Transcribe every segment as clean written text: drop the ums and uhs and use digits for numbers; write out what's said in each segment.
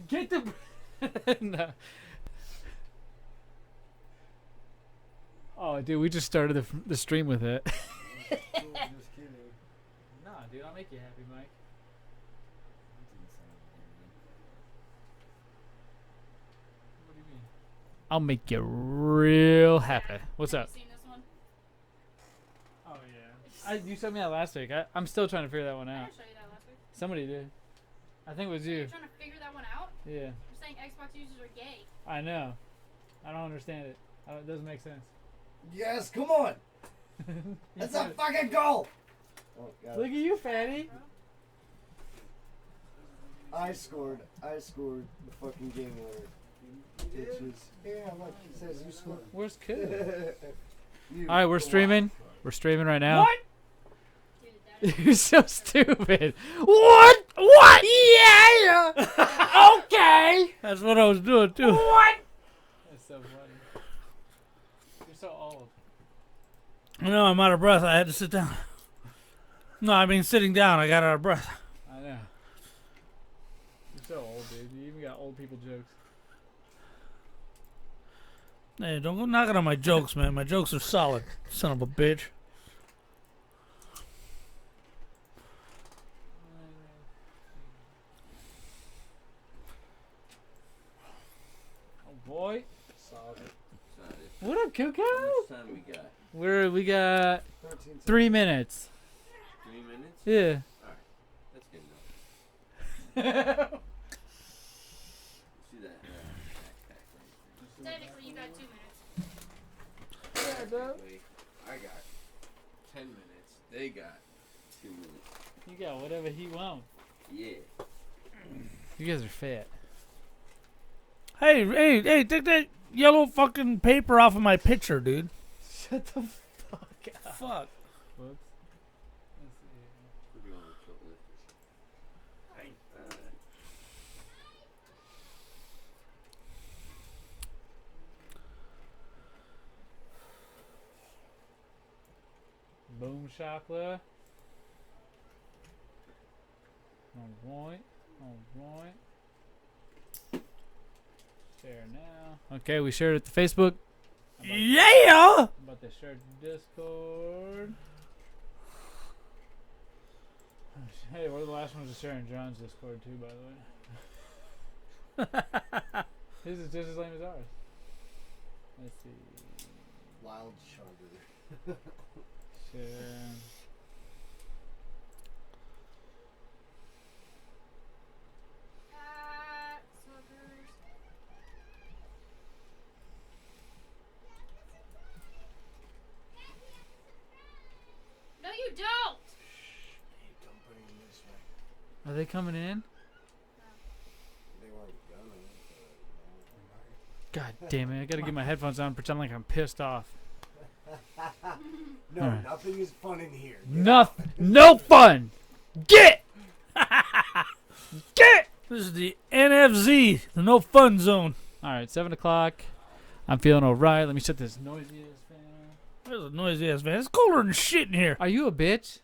Get the... No. Oh, dude, we just started the stream with it. Just kidding. Nah, dude, I'll make you happy, Mike. What do you mean? I'll make you real happy. What's up? Have you seen this one? Oh, yeah. You sent me that last week. I'm still trying to figure that one I out. didn't show you that last week. Somebody did. I think it was You're you. trying to figure that one out? Yeah. You're saying Xbox users are gay. I know. I don't understand it. It doesn't make sense. Yes, come on. That's a fucking goal. Oh, Look at you, fatty. I scored the fucking game winner. Bitches. Yeah, look, it says you scored. Where's Kid? All right, we're streaming. We're streaming right now. What? You're so stupid. What? What? Yeah. Okay. That's what I was doing too. What? That's so funny. You're so old. I know, I'm out of breath. I had to sit down. No, I mean sitting down. I got out of breath. I know. You're so old, dude. You even got old people jokes. Hey, don't go knocking on my jokes, man. My jokes are solid. Son of a bitch. Oh boy. Solid. What up, Cuckoo? How much time we got? We got 13 3 minutes. 3 minutes? Yeah. Alright. That's good enough. See that backpack right there. Technically, you got 2 minutes. Yeah, bro. Technically, I got 10 minutes. They got 2 minutes. You got whatever he wants. Yeah. You guys are fat. Hey, take that yellow fucking paper off of my picture, dude. Shut the fuck up. Fuck. Whoops. Put you on the short list. Boom chocolate. Alright. Alright. Share now. Okay, we shared it to Facebook. Yeah! I'm about to share it to Discord. Hey, we're the last ones to share in John's Discord too, by the way. His is just as lame as ours. Let's see. Wild Charger. Share. Suckers. No, you don't. Hey, don't put it in this way. Are they coming in? They weren't gonna. God damn it! I gotta get my headphones on and pretend like I'm pissed off. No, Alright. nothing is fun in here. Nothing. No fun. Get. Get. This is the NFZ, the no fun zone. All right, 7 o'clock. I'm feeling alright. Let me shut this noisy ass fan off. There's a noisy ass man. It's colder than shit in here. Are you a bitch?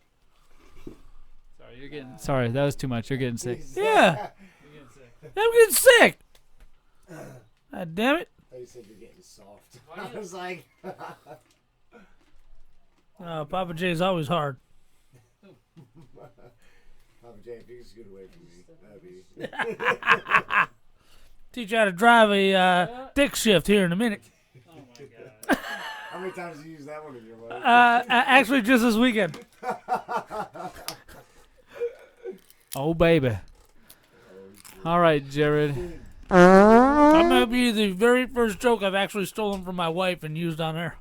Sorry, you're getting. Sorry, that was too much. You're getting sick. Yeah. You're getting sick. I'm getting sick. God damn it. I thought you said you're getting soft. I was like, Papa J's always hard. Papa J, if you could scoot away from me, that'd be. Teach you how to drive a dick shift here in a minute. Oh my god. How many times have you used that one in your life? Actually, just this weekend. Oh baby. All right, Jared. That might be the very first joke I've actually stolen from my wife and used on her.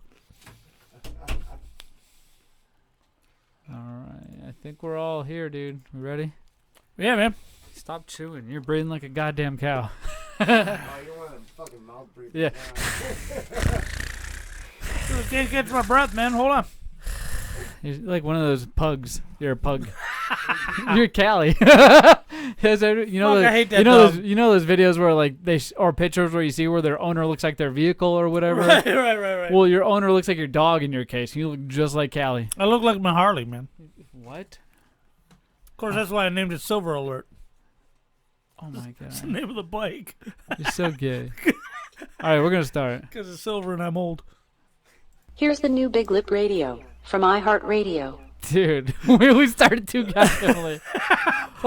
All right, I think we're all here, dude. We ready? Yeah, man. Stop chewing. You're breathing like a goddamn cow. Oh, you want to fucking mouth breathe? Yeah. I can't catch my breath, man. Hold on. You're like one of those pugs. You're a pug. You're Callie. Yes, you know, Fuck, I hate that you know dog. those, you know those videos where like or pictures where you see where their owner looks like their vehicle or whatever. Right. Well, your owner looks like your dog in your case. You look just like Callie. I look like my Harley, man. What? Of course, that's why I named it Silver Alert. Oh my That's the god. name of the bike. You're so gay. All right, we're going to start. Because it's silver and I'm old. Here's the new Big Lip Radio from iHeartRadio. Dude, we started too goddamn late.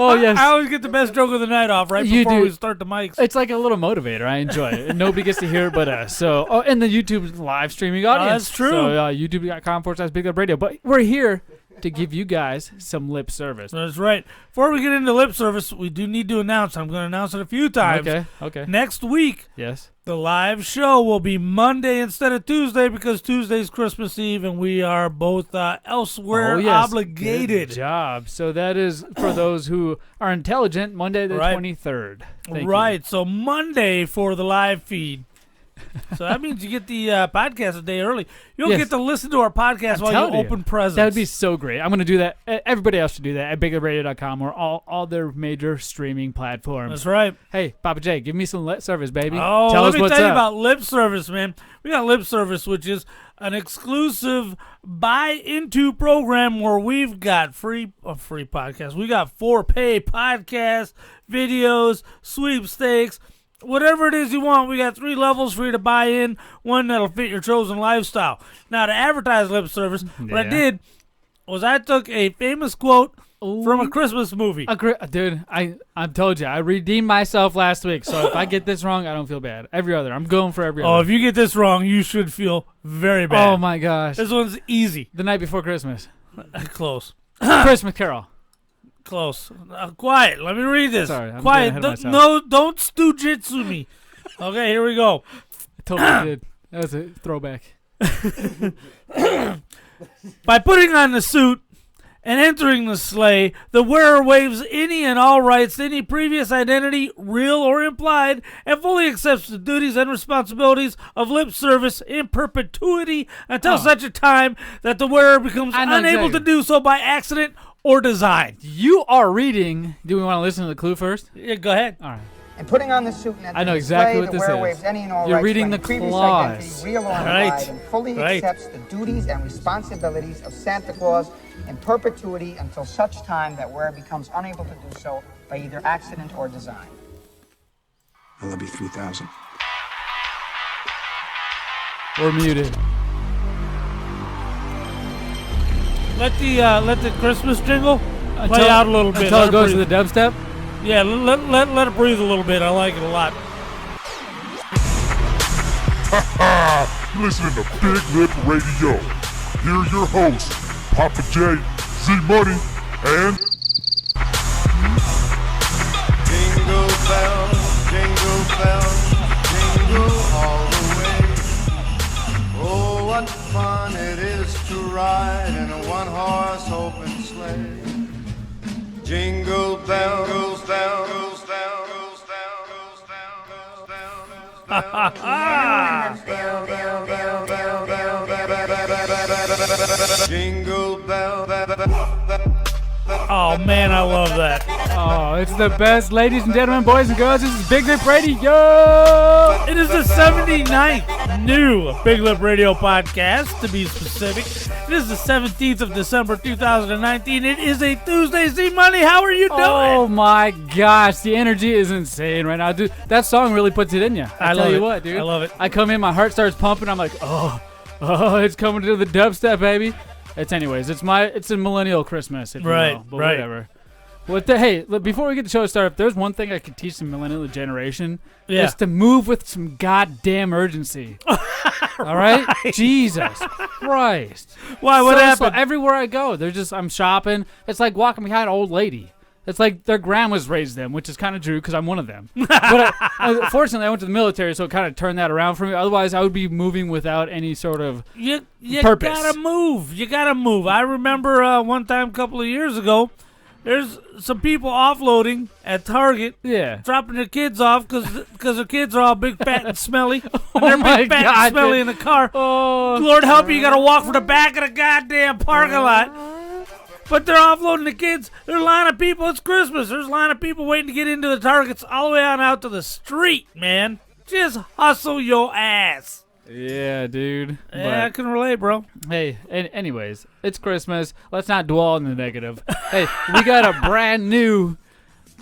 Oh, yes. I always get the best joke of the night off right You before do. we start the mics. It's like a little motivator. I enjoy it. And nobody gets to hear it but us. So, and the YouTube live streaming audience. That's true. So, youtube.com/BigLipRadio. But we're here to give you guys some lip service. That's right. Before we get into lip service, we do need to announce. I'm going to announce it a few times. Okay. Next week, Yes. the live show will be Monday instead of Tuesday because Tuesday's Christmas Eve and we are both elsewhere Oh, yes. obligated. Good job. So that is for those who are intelligent, Monday the Right. 23rd. Thank you. Right. So Monday for the live feed. So that means you get the podcast a day early. You'll Yes. get to listen to our podcast I'm while telling you you. open presents. That would be so great. I'm going to do that. Everybody else should do that at BigLipRadio.com or all their major streaming platforms. That's right. Hey, Papa J, give me some lip service, baby. Oh, Tell let us me what's tell you up. about Lip Service, man. We got Lip Service, which is an exclusive buy-into program where we've got free podcasts. We got 4-pay podcasts, videos, sweepstakes, whatever it is you want. We got 3 levels for you to buy in, one that'll fit your chosen lifestyle. Now, to advertise Lip Service, what I Yeah. did was I took a famous quote from a Ooh. Christmas movie. Dude, I told you, I redeemed myself last week, so if I get this wrong, I don't feel bad. Every other. I'm going for every Oh, other. if you get this wrong, you should feel very bad. Oh, my gosh. This one's easy. The Night Before Christmas. Close. Christmas Carol. Close. Quiet. Let me read this. Sorry, I'm Quiet. getting ahead of No, don't stujitsu me. Okay, here we go. I totally did. That was a throwback. By putting on the suit and entering the sleigh, the wearer waives any and all rights to any previous identity, real or implied, and fully accepts the duties and responsibilities of lip service in perpetuity until such a time that the wearer becomes I know unable exactly. to do so by accident or design. You are reading. Do we want to listen to the clue first? Yeah, go ahead. All right. And putting on the suit and I know entering the exactly sleigh, what the this wearer is. waives any and all You're rights reading to any the previous clause. identity, real or Right. implied, and fully Right. accepts the duties and responsibilities of Santa Claus in perpetuity until such time that wearer becomes unable to do so by either accident or design. I love you 3,000. We're muted. Let the Christmas jingle play out a little bit. Until Let it goes to breathe. the dubstep. Yeah, let it breathe a little bit. I like it a lot. You're listening to Big Lip Radio. Here are your hosts, Papa J, Z Money, and Jingle bells, jingle all the way. Oh, what fun it is to ride in a one-horse open sleigh. Jingle bells, bells, bells, bells, bells, bells, bells, bells, bells. Jingle bell. Oh man, I love that. Oh, it's the best. Ladies and gentlemen, boys and girls, this is Big Lip Radio. It is the 79th new Big Lip Radio podcast, to be specific. It is the 17th of December, 2019. It is a Tuesday. Z Money, how are you doing? Oh my gosh, the energy is insane right now, dude. That song really puts it in you. I love tell you it. what, dude. I love it. I come in, my heart starts pumping. I'm like, oh, it's coming to the dubstep, baby. It's a millennial Christmas, if Right, you will, but right. whatever. Hey, look, before we get the show started, if there's one thing I could teach the millennial generation, Yeah. it's to move with some goddamn urgency. All right? Jesus Christ. Why? What So happened? slow. Everywhere I go, I'm shopping. It's like walking behind an old lady. It's like their grandmas raised them, which is kind of true because I'm one of them. But fortunately, I went to the military, so it kind of turned that around for me. Otherwise, I would be moving without any sort of You purpose. gotta move. You gotta move. I remember one time a couple of years ago, there's some people offloading at Target, dropping their kids off because their kids are all big, fat, and smelly. And they're my big, fat, God, and smelly dude. in the car. Oh, Lord help you, you gotta walk from the back of the goddamn parking lot. But they're offloading the kids. There's a line of people. It's Christmas. There's a line of people waiting to get into the Targets all the way on out to the street, man. Just hustle your ass. yeah, dude. Yeah, I can relate, bro. Hey, anyways, it's Christmas. Let's not dwell on the negative. Hey, we got a brand new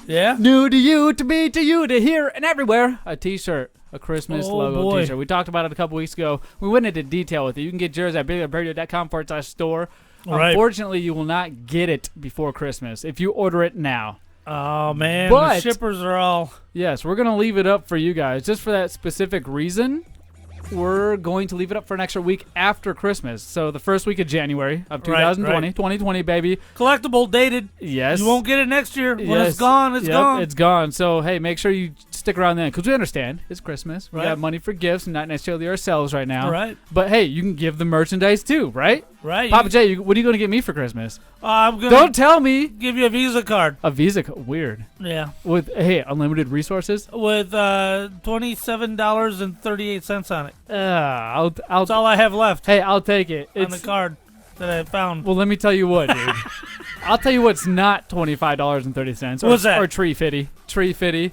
Yeah? New to you, to me, to you, to here, and everywhere. A T-shirt. A Christmas Oh, logo boy. T-shirt. We talked about it a couple weeks ago. We went into detail with it. You can get yours at BigLipRadio.com/store. Right. Unfortunately, you will not get it before Christmas if you order it now. Oh, man. But- the shippers are all... Yes, we're going to leave it up for you guys. Just for that specific reason, we're going to leave it up for an extra week after Christmas. So the first week of January of 2020. 2020, baby. Collectible, dated. Yes. You won't get it next year. When Yes. it's gone, it's Yep, gone. It's gone. So, hey, make sure you stick around then, because we understand it's Christmas. We Right. got money for gifts, not necessarily ourselves right now. Right. But, hey, you can give the merchandise too, right? Right. Papa J, what are you going to get me for Christmas? I'm going Don't tell me. give you a Visa card. A Visa weird. Yeah. With, hey, unlimited resources? With $27.38 on it. I'll That's all I have left Hey, I'll take it. on the card that I found. Well, let me tell you what, dude. I'll tell you what's not $25.30. What's that? Or Tree Fitty. Tree Fitty.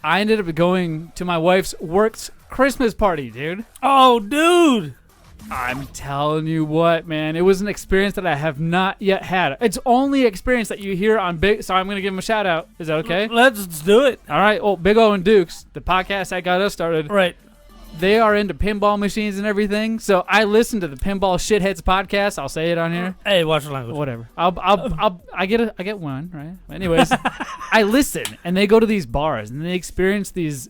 I ended up going to my wife's work's Christmas party, dude. Oh, dude. I'm telling you what, man. It was an experience that I have not yet had. It's only experience that you hear on Big... So I'm going to give him a shout out. Is that okay? Let's do it. All right. Well, Big O and Dukes, the podcast that got us started. Right. They are into pinball machines and everything. So I listen to the Pinball Shitheads podcast. I'll say it on here. Hey, watch your language. Whatever. I get one, right? Anyways, I listen, and they go to these bars, and they experience these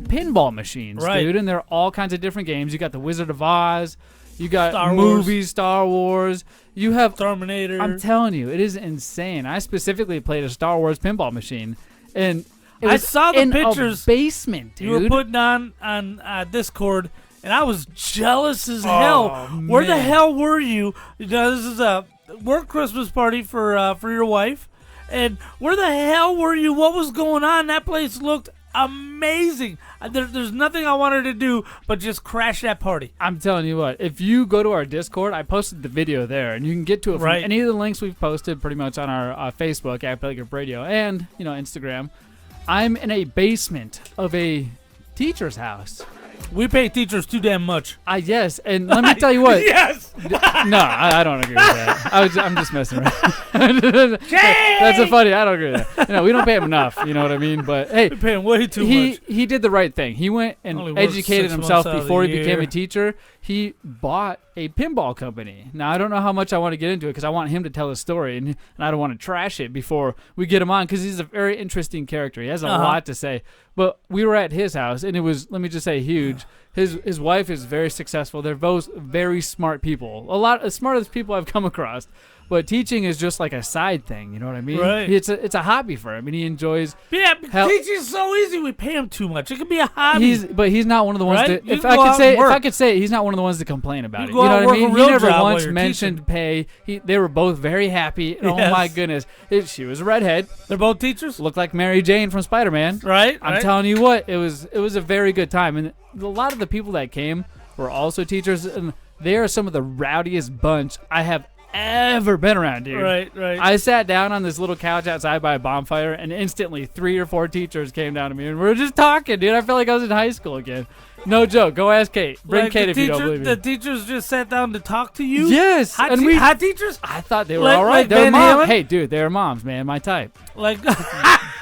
pinball machines, Right. dude, and they're all kinds of different games. You got the Wizard of Oz, you got Star movies, Star Wars, you have Terminator. I'm telling you, it is insane. I specifically played a Star Wars pinball machine, and it I was saw the in pictures a basement, dude. you were putting on Discord, and I was jealous as hell. Where the man. hell were you? You know, this is a work Christmas party for your wife, and where the hell were you? What was going on? That place looked amazing. There's nothing I wanted to do but just crash that party. I'm telling you what, if you go to our Discord, I posted the video there, and you can get to it from Right. any of the links we've posted pretty much on our Facebook at BigLipRadio and, Instagram. I'm in a basement of a teacher's house. We pay teachers too damn much. Yes, and let me tell you what. Yes. No, I don't agree with that. I'm just messing around. That's a funny. I don't agree with that. We don't pay him enough. You know what I mean? But hey, We pay him way too much. he did the right thing. He went Only and works educated 6 himself months out of before the he became year. a teacher. He bought a pinball company. Now I don't know how much I want to get into it because I want him to tell his story, and I don't want to trash it before we get him on because he's a very interesting character. He has a lot to say. But we were at his house, and it was, let me just say, huge. His wife is very successful. They're both very smart people. A lot as smart as people I've come across. But teaching is just like a side thing, you know what I mean? Right. It's a hobby for him, and he enjoys. Yeah, Hell- teaching's so easy. We pay him too much. It could be a hobby. But he's not one of the ones Right? that. You If can I go could out say, and work. he's not one of the ones to complain about You it. go You know out and what I work a mean? real He never job while once you're mentioned pay. They were both very happy. Oh Yes. my goodness, she was a redhead. They're both teachers, Looked like Mary Jane from Spider-Man. right? I'm telling you what, it was a very good time, and a lot of the people that came were also teachers, and they are some of the rowdiest bunch I have ever been around, dude. Right. I sat down on this little couch outside by a bonfire, and instantly 3 or 4 teachers came down to me, and we were just talking, dude. I felt like I was in high school again. No joke. Go ask Kate. Bring Like Kate the if you don't teacher- believe me. The teachers just sat down to talk to you. Yes, hot, and we- hot teachers. I thought they were Like- all right. like They were Van moms. Halen? Hey, dude, they were moms, man. My type. Like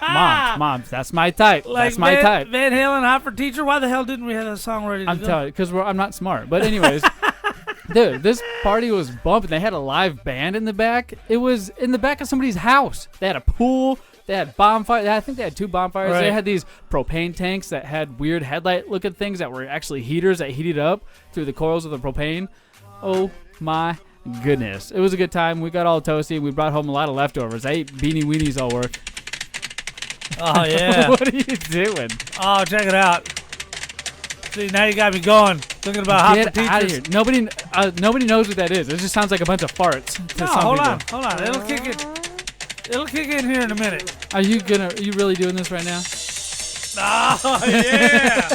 Moms. That's my type. Like That's my type. Van Halen, hot for teacher. Why the hell didn't we have that song ready to I'm go? telling you, because I'm not smart. But anyways, dude, this party was bumping. They had a live band in the back. It was in the back of somebody's house. They had a pool. They had bonfires. I think they had 2 bonfires. Right. They had these propane tanks that had weird headlight-looking things that were actually heaters that heated up through the coils of the propane. Oh, my goodness. It was a good time. We got all toasty. We brought home a lot of leftovers. I ate Beanie Weenies all work. Oh yeah. What are you doing? Oh, check it out. See, now you got me going. Thinking about hot for Get out of teachers. here. Nobody knows what that is. It just sounds like a bunch of farts to No, some hold people. on. It'll kick it. It'll kick in here in a minute. Are you really doing this right now? Oh yeah.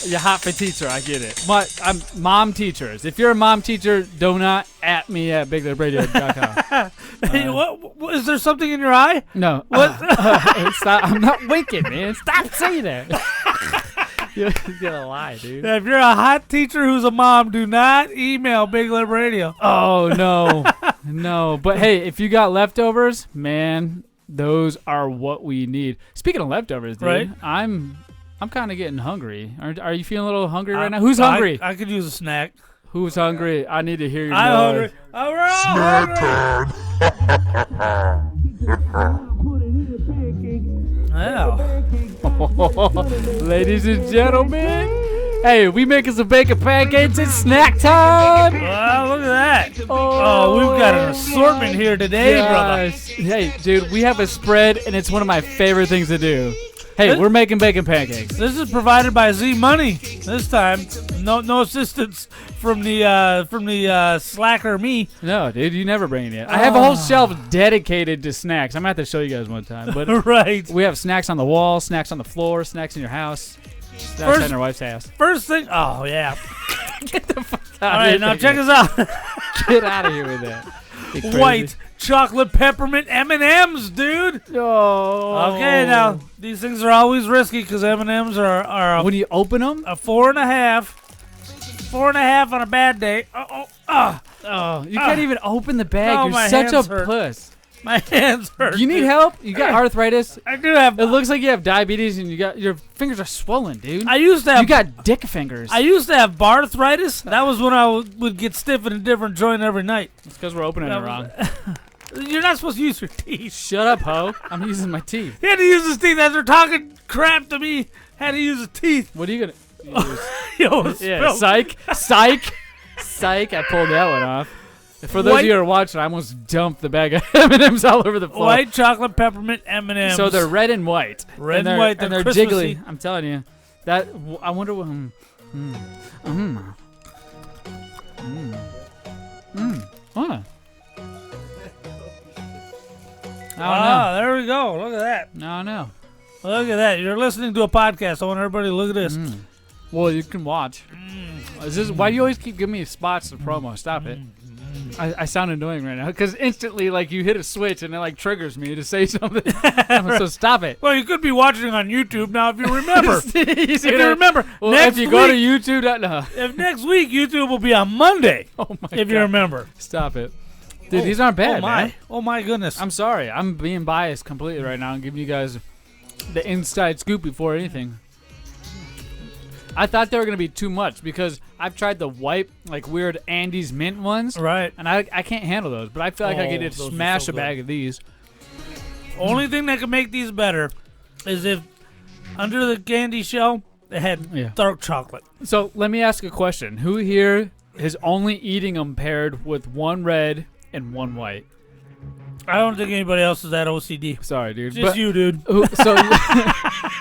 You're hot for teacher. I get it. I'm mom teachers. If you're a mom teacher, do not at me at BigLipRadio.com. Hey, what? Is there something in your eye? No. What? Stop. I'm not winking, man. Stop saying that. You're gonna lie, dude. If you're a hot teacher who's a mom, do not email Big Lip Radio. Oh no, no. But hey, if you got leftovers, man, Those are what we need. Speaking of leftovers, dude, Right. I'm kind of getting hungry. Are you feeling a little hungry right now? Who's hungry? I could use a snack. Who's hungry? I need to hear your I'm noise. hungry. Oh, we're all hungry. Yeah. Ladies and gentlemen, hey, we making some bacon pancakes. It's snack time. Wow, look at that. Oh, we've got an assortment here today, brother. Hey, dude, we have a spread, and it's one of my favorite things to do. Hey, we're making bacon pancakes. This is provided by Z Money this time. No assistance from the slacker me. No, dude, you never bring it in. I have a whole shelf dedicated to snacks. I'm going to have to show you guys one time. But right. We have snacks on the wall, snacks on the floor, snacks in your house, snacks in your wife's house. First thing, oh, yeah. Get the fuck out All of here. right, now check us out. Get out of here with that. White Chocolate Peppermint M&Ms, dude. Oh. Okay, now, these things are always risky because M&Ms are when you open them? A 4.5. 4.5 on a bad day. You can't even open the bag. No, You're my such a hands hurt. puss. My hands hurt. You need help? You got arthritis? I do have. It looks like you have diabetes and your fingers are swollen, dude. I used to have. You got dick fingers. I used to have barthritis. That was when I would get stiff in a different joint every night. It's because we're opening it wrong. You're not supposed to use your teeth. Shut up, ho. I'm using my teeth. He had to use his teeth after talking crap to me. Had to use his teeth. What are you going to use? Yo, yeah, psych. I pulled that one off. For those of you who are watching, I almost dumped the bag of M&Ms all over the floor. White Chocolate Peppermint M&Ms. So they're red and white. Red and white. And they're jiggly. I'm telling you. That I wonder what. What? There we go. Look at that. No. Look at that. You're listening to a podcast. I want everybody to look at this. Well, you can watch. Is this why do you always keep giving me spots to promo? Stop it. I sound annoying right now because instantly, like, you hit a switch and it like triggers me to say something. So stop it. Well, you could be watching on YouTube now if you remember. if you remember. Well, if you go to YouTube, if next week YouTube will be on Monday. Oh my God. If you remember. Stop it. Dude, these aren't bad, man. Oh my goodness. I'm sorry. I'm being biased completely right now and giving you guys the inside scoop before anything. I thought they were going to be too much because I've tried the white, like, weird Andes mint ones. Right. And I can't handle those, but I feel like I could just smash a bag of these. Only thing that could make these better is if under the candy shell they had dark chocolate. So let me ask a question. Who here is only eating them paired with one red and one white? I don't think anybody else is that OCD. Sorry, dude. Just you, dude.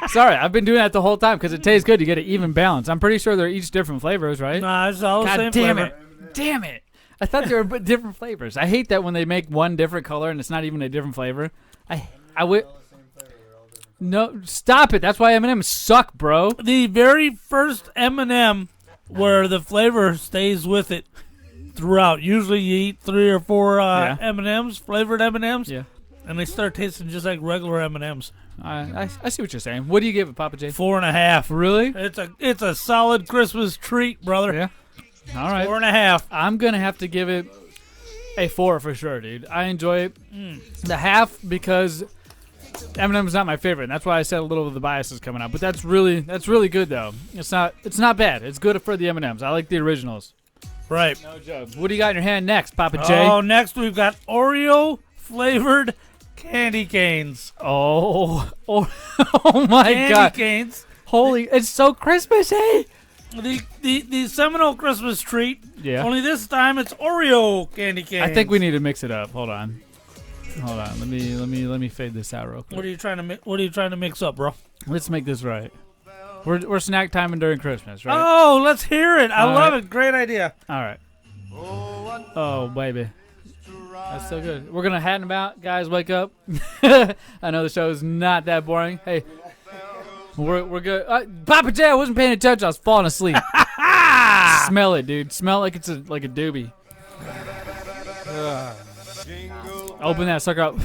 Sorry, I've been doing that the whole time because it tastes good. You get an even balance. I'm pretty sure they're each different flavors, right? Nah, it's all the same flavor. Damn it. I thought they were different flavors. I hate that when they make one different color and it's not even a different flavor. I would. No, stop it. That's why M&Ms suck, bro. The very first M&M where the flavor stays with it throughout. Usually you eat 3 or 4 M&Ms, flavored M&Ms, and they start tasting just like regular M&Ms. I see what you're saying. What do you give it, Papa J? 4.5. Really? It's a solid Christmas treat, brother. Yeah. All right. 4.5. I'm gonna have to give it a 4 for sure, dude. I enjoy it. The half because M&M's not my favorite. And that's why I said a little of the bias is coming out. But that's really good though. It's not bad. It's good for the M&Ms. I like the originals. Right. No joke. What do you got in your hand next, Papa J? Oh, next we've got Oreo flavored candy canes. Oh my candy God. Candy canes. Holy, it's so Christmassy. The seminal Christmas treat. Yeah. Only this time it's Oreo candy canes. I think we need to mix it up. Hold on. Let me fade this out real quick. What are you trying to mix up, bro? Let's make this right. We're snack timing during Christmas, right? Oh, let's hear it. I love it. Great idea. All right. Oh, baby. That's so good. We're going to hat and about. Guys, wake up. I know the show is not that boring. Hey, we're good. Papa J, I wasn't paying attention. I was falling asleep. Smell it, dude. Smell like it's like a doobie. Open that sucker up.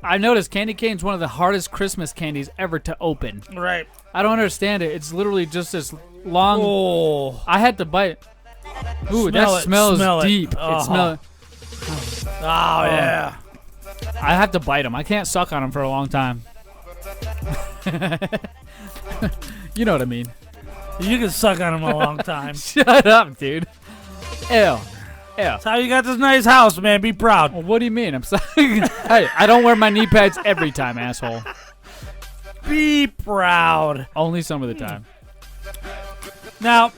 I noticed candy cane is one of the hardest Christmas candies ever to open. Right. I don't understand it. It's literally just this long. Oh. I had to bite it. Ooh, that smells deep. Uh-huh. It smells. Oh, yeah. I have to bite them. I can't suck on them for a long time. You know what I mean. You can suck on them a long time. Shut up, dude. Ew. That's how you got this nice house, man. Be proud. Well, what do you mean? I'm sorry. Hey, I don't wear my knee pads every time, asshole. Be proud. Only some of the time. Now,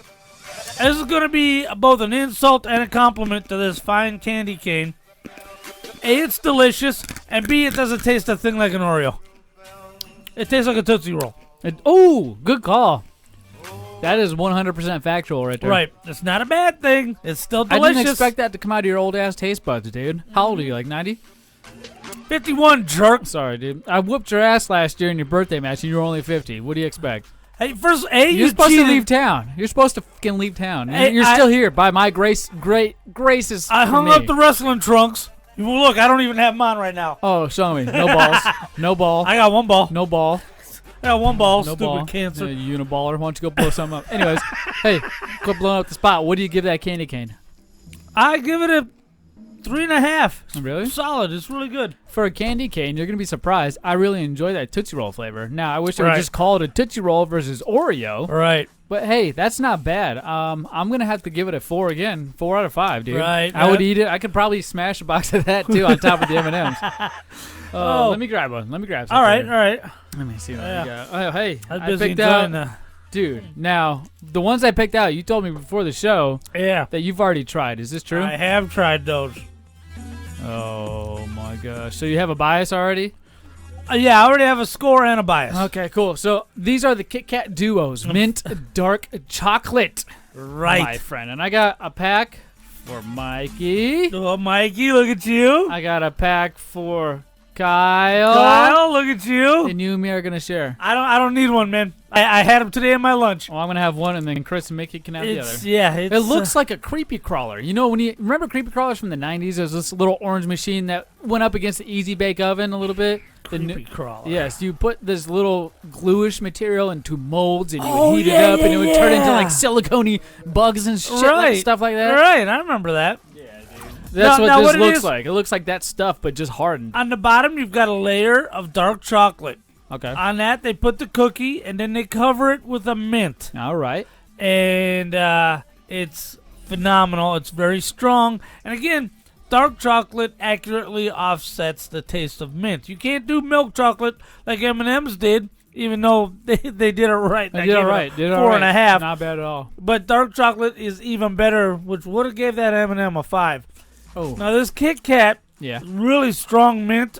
this is going to be both an insult and a compliment to this fine candy cane. A, it's delicious, and B, it doesn't taste a thing like an Oreo. It tastes like a Tootsie Roll. Oh, good call. That is 100% factual right there. Right. It's not a bad thing. It's still delicious. I didn't expect that to come out of your old-ass taste buds, dude. How old are you, like 90? 51, jerk. Sorry, dude. I whooped your ass last year in your birthday match, and you were only 50. What do you expect? Hey, first, A, You're supposed cheated. to leave town. You're supposed to fucking leave town. Hey, You're still here by my graces. I hung up the wrestling trunks. Well, look, I don't even have mine right now. Oh, show me. No balls. No ball. I got one ball. No ball. I got one ball. No Stupid ball. cancer. Uniballer. Why don't you go blow something up? Anyways, hey, quit blowing up the spot. What do you give that candy cane? I give it a 3.5. Really? Solid. It's really good. For a candy cane, you're going to be surprised. I really enjoy that Tootsie Roll flavor. Now, I wish I would Right. just call it a Tootsie Roll versus Oreo. Right. But, hey, that's not bad. I'm going to have to give it a 4 again. 4 out of 5, dude. Right. I would eat it. I could probably smash a box of that, too, on top of the M&Ms. Let me grab one. Let me grab some. All right. All right. Let me see what Yeah. I got. Oh, hey, I was I busy picked out... enjoying Dude, now, the ones I picked out, you told me before the show Yeah. that you've already tried. Is this true? I have tried those. Oh, my gosh. So you have a bias already? Yeah, I already have a score and a bias. Okay, cool. So these are the KitKat Duos. Mint Dark Chocolate. Right. My friend. And I got a pack for Mikey. Oh, Mikey, look at you. I got a pack for Kyle. Kyle, look at you. And you and me are going to share. I don't need one, man. I had them today in my lunch. Well, I'm going to have one, and then Chris and Mickey can have the other. Yeah, It looks like a creepy crawler. You know, when you remember creepy crawlers from the 90s? There's this little orange machine that went up against the Easy Bake Oven a little bit. creepy crawler. Yes, you put this little gluish material into molds, and you Oh, would heat yeah, it up, and yeah, it would turn into yeah. like silicone bugs and shit, Right. like stuff like that. Right, I remember that. That's Now what what this it looks is- like. It looks like that stuff, but just hardened. On the bottom, you've got a layer of dark chocolate. Okay. On that, they put the cookie, and then they cover it with a mint. All right. And it's phenomenal. It's very strong. And again, dark chocolate accurately offsets the taste of mint. You can't do milk chocolate like M&Ms did, even though they did it right. They I did gave all it a right. Did all 4.5. Not bad at all. But dark chocolate is even better, which would have gave that M&M a 5. Oh. Now this KitKat, Yeah. really strong mint.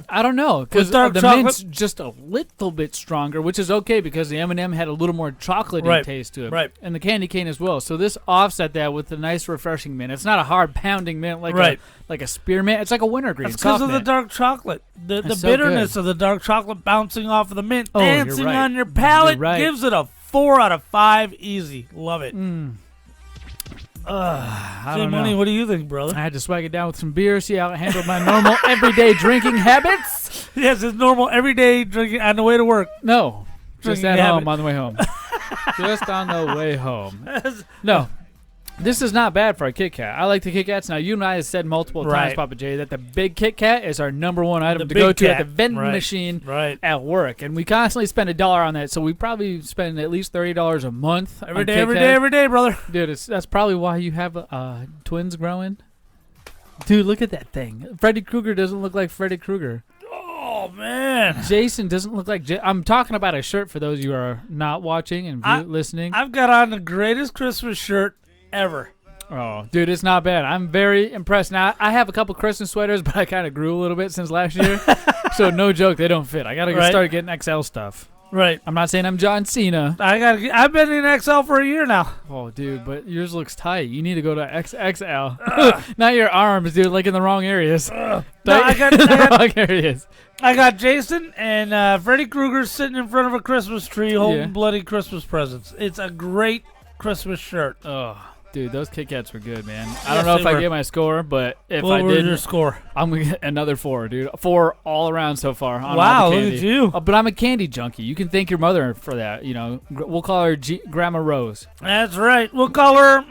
I don't know, because With dark the chocolate- mint's just a little bit stronger, which is okay because the M&M had a little more chocolatey Right. taste to it. Right. And the candy cane as well. So this offset that with a nice refreshing mint. It's not a hard pounding mint like Right. a spearmint. It's like a wintergreen. That's because soft of the mint. dark chocolate. The That's so bitterness good. of the dark chocolate bouncing off of the mint, Oh, you're dancing right. on your palate, You're right. gives it a 4 out of 5 easy. Love it. I Jay don't Money, know. what do you think, brother? I had to swag it down with some beer, see how it handled my normal everyday drinking habits. Yes, it's normal everyday drinking on the way to work. No, just Drinking at habit. home on the way home. Just on the way home. No, this is not bad for a Kit Kat. I like the Kit Kats. Now, you and I have said multiple times, Right. Papa J, that the big Kit Kat is our number one item The to go big to at cat. the vending Right. machine Right. at work. And we constantly spend $1 on that, so we probably spend at least $30 a month Every on day, Kit every Kat. day, every day, brother. Dude, that's probably why you have twins growing. Dude, look at that thing. Freddy Krueger doesn't look like Freddy Krueger. Oh, man. Jason doesn't look like I'm talking about a shirt for those of you who are not watching and listening. I've got on the greatest Christmas shirt ever. Oh, dude, it's not bad. I'm very impressed. Now, I have a couple Christmas sweaters, but I kind of grew a little bit since last year. So, no joke, they don't fit. I got to Right. start getting XL stuff. Right. I'm not saying I'm John Cena. I've been in XL for a year now. Oh, dude, but yours looks tight. You need to go to XXL. Not your arms, dude, like in the wrong areas. No, I got wrong areas. I got Jason and Freddy Krueger sitting in front of a Christmas tree holding Yeah. bloody Christmas presents. It's a great Christmas shirt. Oh, dude, those Kit Kats were good, man. I Yes, don't know they if I were. get my score, but if What I was did, your score? I'm going to get another 4, dude. 4 all around so far. On Wow, all the look candy. at you. But I'm a candy junkie. You can thank your mother for that. You know, we'll call her Grandma Rose. That's right. We'll call her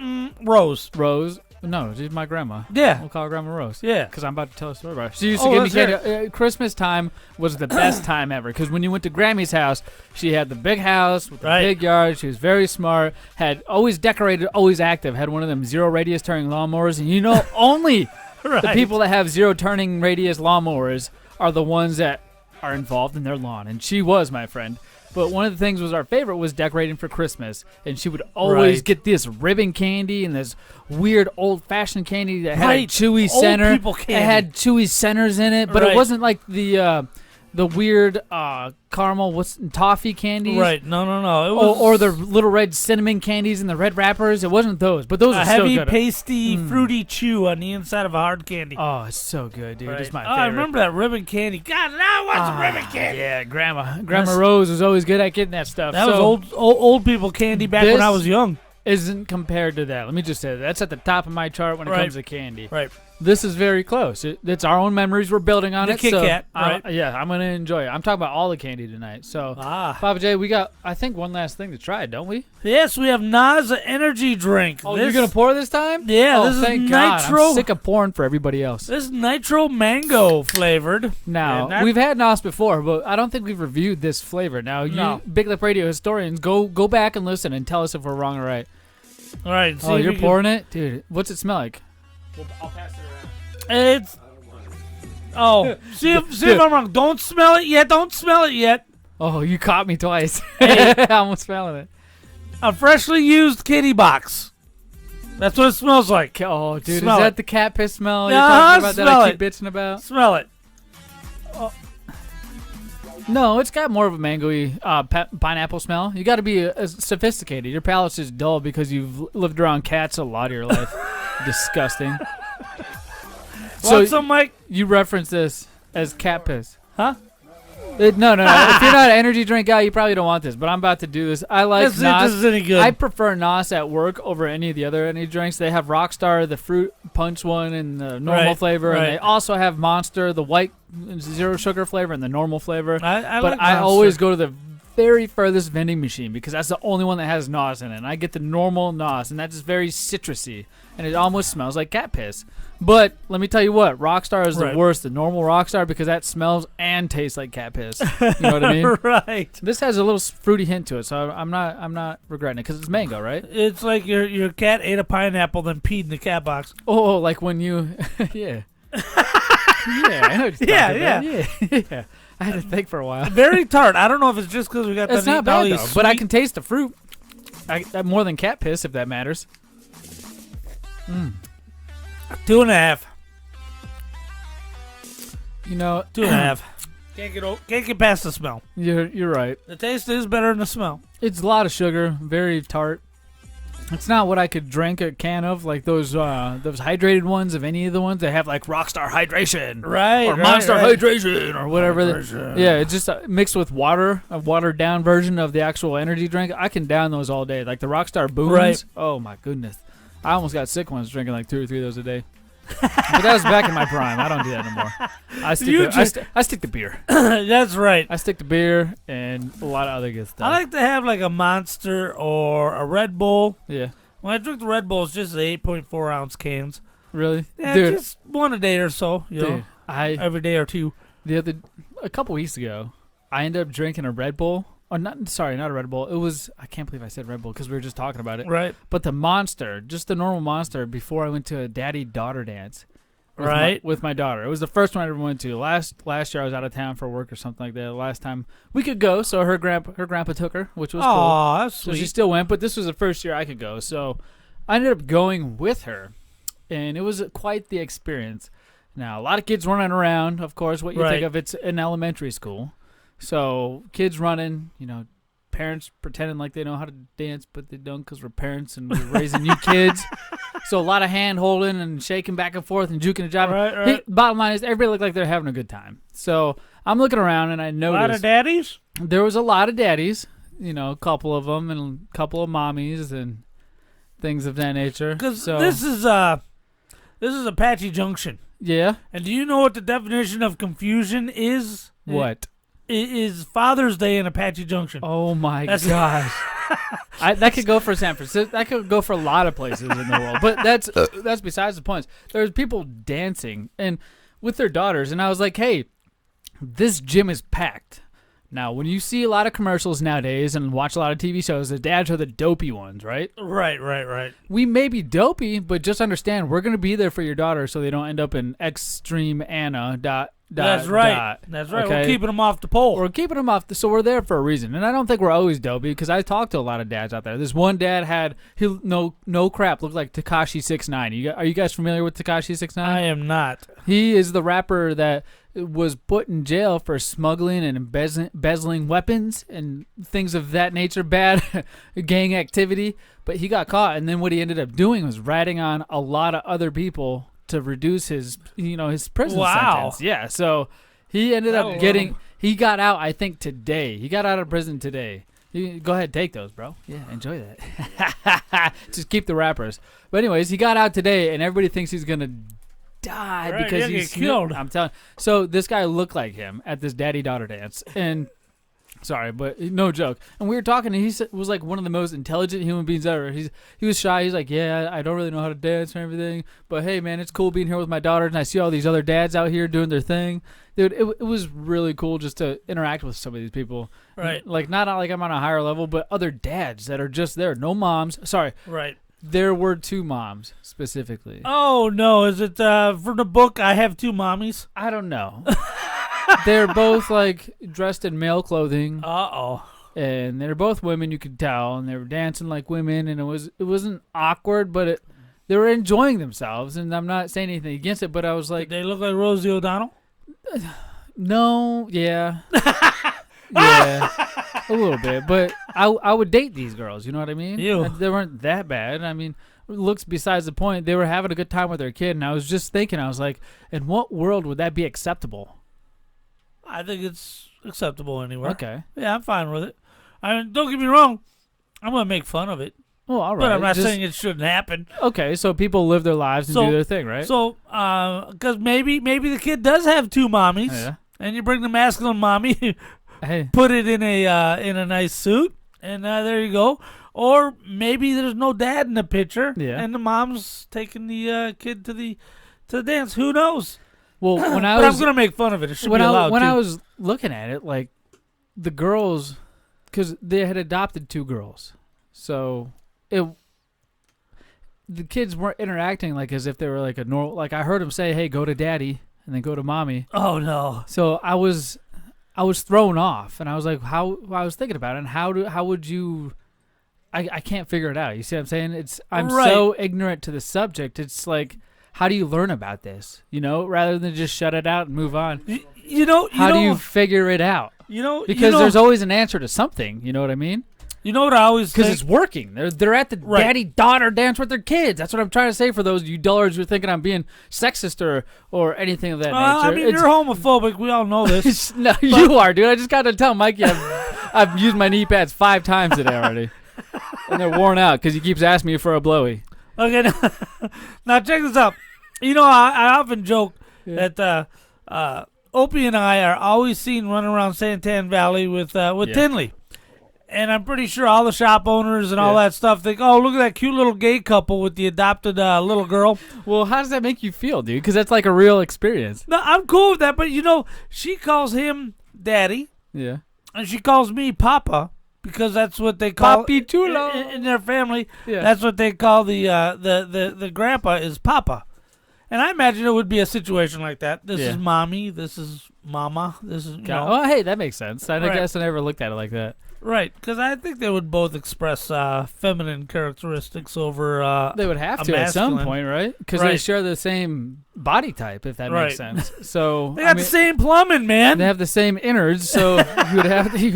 Rose. Rose. No, she's my grandma. Yeah. We'll call her Grandma Rose. Yeah. Because I'm about to tell a story about her. She used to give me candy. Christmas time was the best time ever. Because when you went to Grammy's house, she had the big house with the big yard. She was very smart. Had always decorated, always active. Had one of them zero radius turning lawnmowers. And you know, only the people that have zero turning radius lawnmowers are the ones that are involved in their lawn. And she was my friend. But one of the things was our favorite was decorating for Christmas. And she would always get this ribbon candy and this weird old-fashioned candy that had a chewy center. People candy. It had chewy centers in it, but it wasn't like the weird caramel toffee candies. Right. No. It was or the little red cinnamon candies in the red wrappers. It wasn't those, but those are so good. A heavy, pasty, fruity chew on the inside of a hard candy. Oh, it's so good, dude. It's my favorite. I remember that ribbon candy. God, now I want some ribbon candy. Yeah, Grandma Rose was always good at getting that stuff. That was old people candy back when I was young. Isn't compared to that. Let me just say that's at the top of my chart when it comes to candy. Right. This is very close. It's our own memories we're building on it. KitKat, right? I'm going to enjoy it. I'm talking about all the candy tonight. So, Papa J, we got, I think, one last thing to try, don't we? Yes, we have NOS energy drink. Oh, you're going to pour this time? Yeah, this thank is God. nitro. I'm sick of pouring for everybody else. This is nitro mango flavored. Now, we've had NOS before, but I don't think we've reviewed this flavor. Now, you Big Lip Radio historians, go back and listen and tell us if we're wrong or right. All right. Oh, you're pouring it? Dude, what's it smell like? I'll pass it around. It's... Oh, see if I'm wrong. Don't smell it yet. Don't smell it yet. Oh, you caught me twice. I'm almost smelling it. A freshly used kitty box. That's what it smells like. Oh, dude, smell is that the cat piss smell you're talking about that I keep bitching about? Smell it. Oh. No, it's got more of a mango-y pineapple smell. You got to be sophisticated. Your palate's just dull because you've lived around cats a lot of your life. Disgusting. So some, Mike? You reference this as cat piss. Huh? No. If you're not an energy drink guy, you probably don't want this. But I'm about to do this. I like NOS. This is any good. I prefer NOS at work over any of the other energy drinks. They have Rockstar, the fruit punch one, and the normal flavor. And they also have Monster, the white zero sugar flavor, and the normal flavor. I always go to the very furthest vending machine because that's the only one that has NOS in it. And I get the normal NOS, and that's just very citrusy. And it almost smells like cat piss. But let me tell you what, Rockstar is the worst, the normal Rockstar, because that smells and tastes like cat piss. You know what I mean? Right. This has a little fruity hint to it, so I'm not regretting it because it's mango, right? It's like your cat ate a pineapple, then peed in the cat box. Oh, like when you, yeah, I know what you're talking about. Yeah. I had to think for a while. Very tart. I don't know if it's just because we got. It's not bad though, but I can taste the fruit. More than cat piss, if that matters. 2.5. You know, 2.5. Can't get past the smell. You're right. The taste is better than the smell. It's a lot of sugar, very tart. It's not what I could drink a can of, like those hydrated ones of any of the ones that have like Rockstar Hydration, or Monster Hydration, or whatever. Yeah, it's just mixed with water, a watered down version of the actual energy drink. I can down those all day, like the Rockstar Boons. Right. Oh my goodness, I almost got sick once drinking like 2 or 3 of those a day. But that was back in my prime. I don't do that anymore. I stick to beer. That's right. I stick to beer and a lot of other good stuff. I like to have like a Monster or a Red Bull. Yeah. When I drink the Red Bull, it's just the 8.4 ounce cans. Really? Yeah, dude, just one a day or so. You know, every day or two. A couple weeks ago, I ended up drinking a Red Bull. Oh, not a Red Bull. It was, I can't believe I said Red Bull because we were just talking about it. Right. But the Monster, just the normal Monster, before I went to a daddy-daughter dance. With my daughter. It was the first one I ever went to. Last year I was out of town for work or something like that. The last time we could go, so her grandpa took her, which was cool. Oh, that's sweet. So she still went, but this was the first year I could go. So I ended up going with her, and it was quite the experience. Now, a lot of kids running around, of course. What you think of, it's an elementary school. So kids running, parents pretending like they know how to dance, but they don't because we're parents and we're raising new kids. So a lot of hand holding and shaking back and forth and juking and jiving. Right. Bottom line is everybody looked like they're having a good time. So I'm looking around and I noticed. A lot of daddies? There was a lot of daddies, a couple of them and a couple of mommies and things of that nature. Because so, this is Apache Junction. Yeah. And do you know what the definition of confusion is? What? It is Father's Day in Apache Junction. Oh my gosh. That could go for San Francisco. That could go for a lot of places in the world. But that's besides the point. There's people dancing and with their daughters, and I was like, hey, this gym is packed. Now, when you see a lot of commercials nowadays and watch a lot of TV shows, the dads are the dopey ones, right? Right. We may be dopey, but just understand we're going to be there for your daughter so they don't end up in Extreme Anna. That's right. That's right. Okay? We're keeping them off the pole. We're keeping them off. So we're there for a reason. And I don't think we're always dopey because I talked to a lot of dads out there. This one dad had, no crap, looked like Tekashi 6ix9ine. Are you guys familiar with Tekashi 6ix9ine? I am not. He is the rapper that was put in jail for smuggling and embezzling weapons and things of that nature, bad gang activity. But he got caught, and then what he ended up doing was ratting on a lot of other people to reduce his prison sentence. Yeah, so he ended up he got out, I think, today. He got out of prison today. Go ahead, take those, bro. Yeah, enjoy that. Just keep the rappers. But anyways, he got out today, and everybody thinks he's going to die because he's killed. I'm telling. So this guy looked like him at this daddy-daughter dance, and sorry, but no joke. And we were talking, and he was like one of the most intelligent human beings ever. He was shy. He's like, yeah, I don't really know how to dance or everything, but hey, man, it's cool being here with my daughter, and I see all these other dads out here doing their thing. Dude, it was really cool just to interact with some of these people. Right. Like, not like I'm on a higher level, but other dads that are just there. No moms. Sorry. Right. There were 2 moms, specifically. Oh, no. Is it from the book, I Have Two Mommies? I don't know. They're both, like, dressed in male clothing. Uh-oh. And they're both women, you could tell. And they were dancing like women. And it wasn't awkward, but they were enjoying themselves. And I'm not saying anything against it, but I was like... Did they look like Rosie O'Donnell? No, yeah. Yeah, a little bit. But I would date these girls, you know what I mean? They weren't that bad. I mean, looks besides the point. They were having a good time with their kid, and I was just thinking, I was like, in what world would that be acceptable? I think it's acceptable anywhere. Okay. Yeah, I'm fine with it. I mean, don't get me wrong. I'm going to make fun of it. Well, all right. But I'm not saying it shouldn't happen. Okay, so people live their lives and do their thing, right? So, because maybe the kid does have 2 mommies, and you bring the masculine mommy, put it in a nice suit, and there you go. Or maybe there's no dad in the picture, and the mom's taking the kid to the dance. Who knows? Well, when but I'm gonna make fun of it. It should be allowed. When I was looking at it, like the girls, because they had adopted 2 girls, so the kids weren't interacting like as if they were like a normal. Like I heard them say, "Hey, go to daddy," and then go to mommy. Oh no! So I was thrown off, and I was like, I was thinking about it, and how would you? I can't figure it out. You see what I'm saying? I'm so ignorant to the subject. It's like, how do you learn about this? You know, rather than just shut it out and move on. How do you figure it out? Because there's always an answer to something. You know what I mean? You know what I always think? Because it's working. They're at the daddy-daughter dance with their kids. That's what I'm trying to say for those you dullards who are thinking I'm being sexist or anything of that nature. I mean, you're homophobic. We all know this. No, you are, dude. I just got to tell Mikey I've used my knee pads 5 times today already. And they're worn out because he keeps asking me for a blowy. Okay, now check this out. I often joke that Opie and I are always seen running around Santan Valley with Tinley. And I'm pretty sure all the shop owners and all that stuff think, oh, look at that cute little gay couple with the adopted little girl. Well, how does that make you feel, dude? Because that's like a real experience. No, I'm cool with that. But, she calls him Daddy. Yeah. And she calls me Papa because that's what they call Papi Chulo. In their family. Yeah. That's what they call the grandpa is Papa. And I imagine it would be a situation like that. This is Mommy. This is Mama. This is, Oh, hey, that makes sense. I guess I never looked at it like that. Right, because I think they would both express feminine characteristics over they would have to at some point, right? Because they share the same body type, if that makes sense. So they got the same plumbing, man. They have the same innards, so you would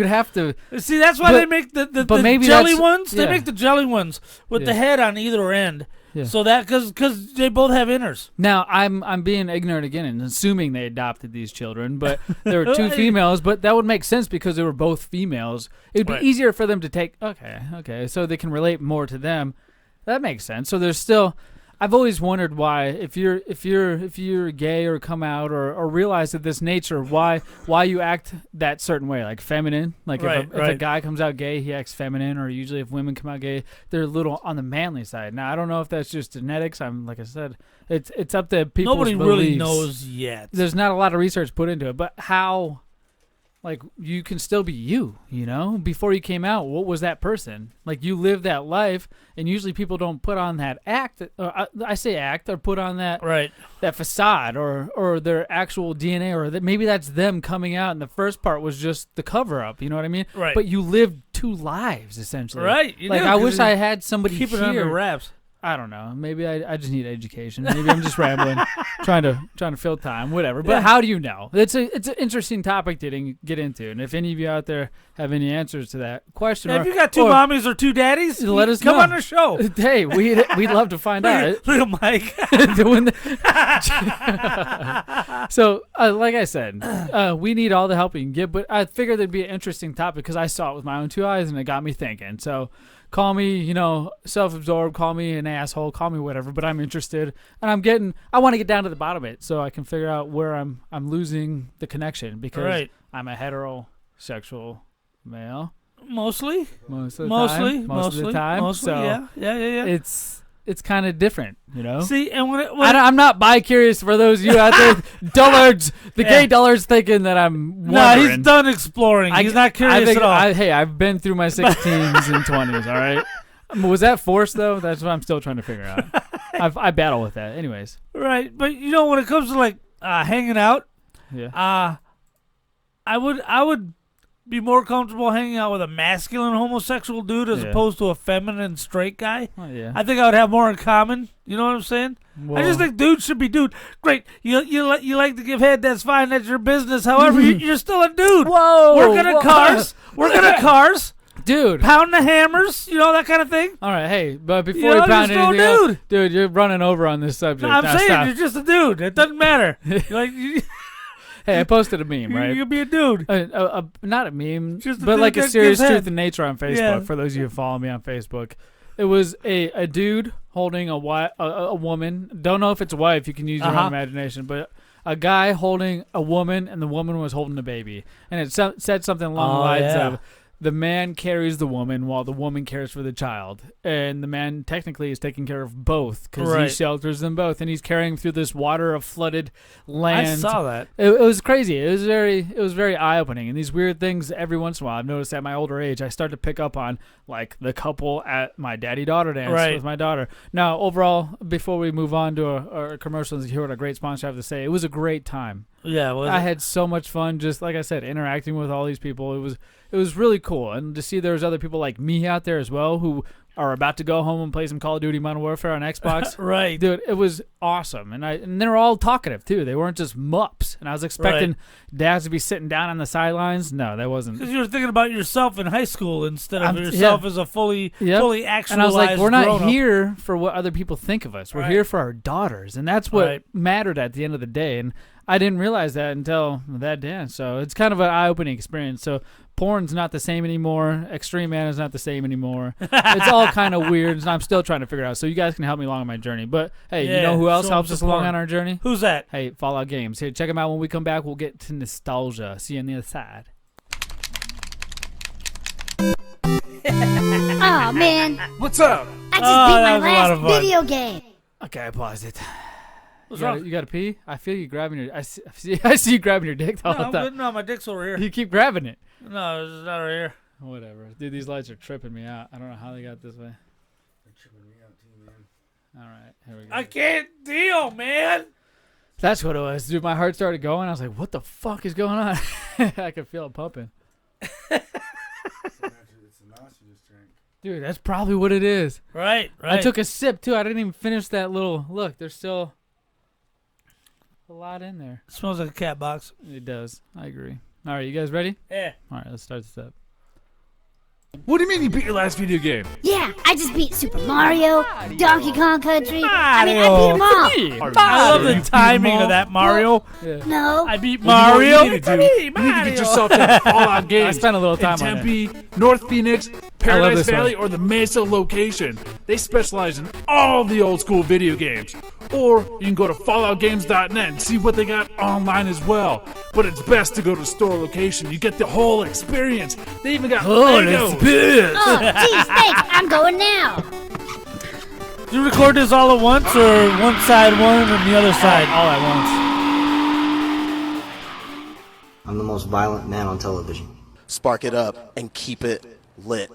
have to. See, that's why they make the jelly ones. They make the jelly ones with the head on either end. Yeah. So that because they both have inners. Now I'm being ignorant again and assuming they adopted these children, but there were 2 females. But that would make sense because they were both females. It'd be easier for them to take. Okay, so they can relate more to them. That makes sense. So there's still. I've always wondered why, if you're gay or come out or realize that this nature, why you act that certain way, like feminine. Like if a guy comes out gay, he acts feminine, or usually if women come out gay, they're a little on the manly side. Now I don't know if that's just genetics. Like I said, it's up to people's Nobody beliefs. really knows yet. There's not a lot of research put into it, but how? Like, you can still be you, Before you came out, what was that person? Like, you lived that life, and usually people don't put on that act, or I say act, or put on that that facade, or their actual DNA, or that maybe that's them coming out, and the first part was just the cover-up, you know what I mean? Right. But you lived 2 lives, essentially. Right. I wish I had somebody keep here. it under wraps. I don't know. Maybe I just need education. Maybe I'm just rambling, trying to fill time, whatever. But how do you know? It's an interesting topic to get into. And if any of you out there have any answers to that question, if you got 2 mommies or 2 daddies, let us come know. on the show. Hey, we'd love to find out. Look at Mike. So, like I said, we need all the help we can get. But I figured it'd be an interesting topic because I saw it with my own 2 eyes, and it got me thinking. So. Call me, self-absorbed, call me an asshole, call me whatever, but I'm interested, and I want to get down to the bottom of it so I can figure out where I'm losing the connection because I'm a heterosexual male. Mostly. Most of the time. So yeah. It's kind of different, See, and I'm not bi-curious for those of you out there, dullards, the gay dullards thinking that I'm wondering. No, he's done exploring. He's not curious at all. I've been through my 16s and 20s, all right? Was that forced, though? That's what I'm still trying to figure out. I battle with that. Anyways. Right, but, when it comes to, hanging out, I would be more comfortable hanging out with a masculine homosexual dude as opposed to a feminine straight guy. Oh, yeah. I think I would have more in common. You know what I'm saying? Well, I just think dudes should be dude. Great, you like to give head, that's fine, that's your business. However, you're still a dude. Whoa! Working at cars. Dude. Pounding the hammers, that kind of thing. All right, hey, but before you pound anything else, dude, you're running over on this subject. No, I'm saying you're just a dude. It doesn't matter. Hey, I posted a meme, right? You could be a dude. Not a meme, but like a serious truth in nature on Facebook. Yeah. For those of you who follow me on Facebook. It was a dude holding a woman. Don't know if it's a wife. You can use your own imagination. But a guy holding a woman, and the woman was holding a baby. And it said something along the lines of, the man carries the woman while the woman cares for the child. And the man technically is taking care of both because he shelters them both. And he's carrying through this water of flooded land. I saw that. It was crazy. It was very eye-opening. And these weird things every once in a while, I've noticed at my older age, I start to pick up on, like the couple at my daddy-daughter dance with my daughter. Now, overall, before we move on to our commercials and hear what a great sponsor I have to say, it was a great time. Yeah, I had so much fun, just like I said, interacting with all these people. It was really cool, and to see there's other people like me out there as well who are about to go home and play some Call of Duty Modern Warfare on Xbox. Right, dude, it was awesome, and they were all talkative too. They weren't just mups, and I was expecting dads to be sitting down on the sidelines. No, that wasn't. Because you were thinking about yourself in high school instead of yourself as a fully actualized. And I was like, we're not here for what other people think of us. We're here for our daughters, and that's what mattered at the end of the day. And I didn't realize that until that dance. So it's kind of an eye-opening experience. So porn's not the same anymore. Extreme Man is not the same anymore. It's all kind of weird, and I'm still trying to figure it out. So you guys can help me along on my journey. But, hey, you know who else helps us along on our journey? Who's that? Hey, Fallout Games. Hey, check them out when we come back. We'll get to nostalgia. See you on the other side. Oh, man. What's up? I just beat my last video game. Okay, I paused it. What's wrong? You got to pee? I feel you grabbing your... I see you grabbing your dick all the time. No, my dick's over here. You keep grabbing it. No, it's not over here. Whatever. Dude, these lights are tripping me out. I don't know how they got this way. They're tripping me out too, man. All right, here we go. I can't deal, man. That's what it was. Dude, my heart started going. I was like, what the fuck is going on? I could feel it pumping. It's a nauseous drink. Dude, that's probably what it is. Right. I took a sip, too. I didn't even finish that little... Look, there's still... a lot in there. It smells like a cat box. It does. I agree. All right, you guys ready? Yeah. All right, let's start this up. What do you mean you beat your last video game? Yeah, I just beat Super Mario, Donkey Kong Country. I mean, I beat them all. I love the timing of that, Mario. Yeah. No. I beat Mario. You need to get yourself to Fallout Games. I spent a little time in Tempe, North Phoenix, Paradise this Valley one. or the Mesa location. They specialize in all the old school video games. Or you can go to FalloutGames.net and see what they got online as well. But it's best to go to the store location. You get the whole experience. They even got Legos. Oh, geez, thanks. I'm going now. Did you record this all at once, or one side one and the other side all at once? I'm the most violent man on television. Spark it up and keep it lit.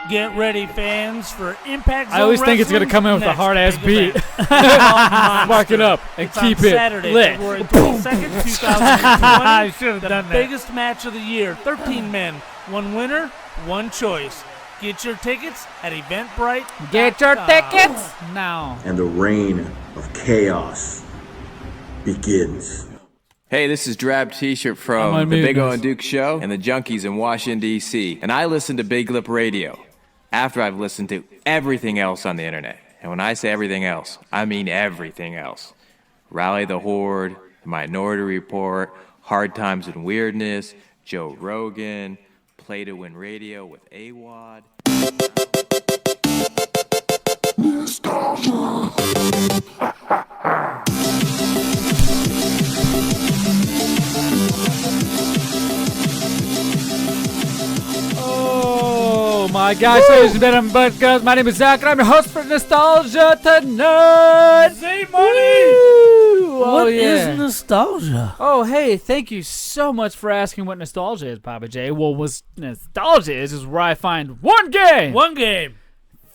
Get ready, fans, for Impact Zone I always think it's going to come in with a hard-ass beat. Spark it up and It's keep on it Saturday, lit. February 22nd, 2020. I should have the done that. biggest match of the year. 13 men, one winner, one choice. Get your tickets at Eventbrite. Get your tickets now. And the reign of chaos begins. Hey, this is Drab T-shirt I'm from on the mute, Big O guys. and Duke Show and the Junkies in Washington, D.C. And I listen to Big Lip Radio after I've listened to everything else on the internet. And when I say everything else, I mean everything else. Rally the Horde, The Minority Report, Hard Times and Weirdness, Joe Rogan, Play to Win Radio with AWOD. Oh my gosh, ladies and gentlemen, but girls, my name is Zach, and I'm your host for Nostalgia tonight. Say money. Oh, What yeah. is nostalgia? Oh, hey, thank you so much for asking what nostalgia is, Papa J. Well, what nostalgia is where I find one game,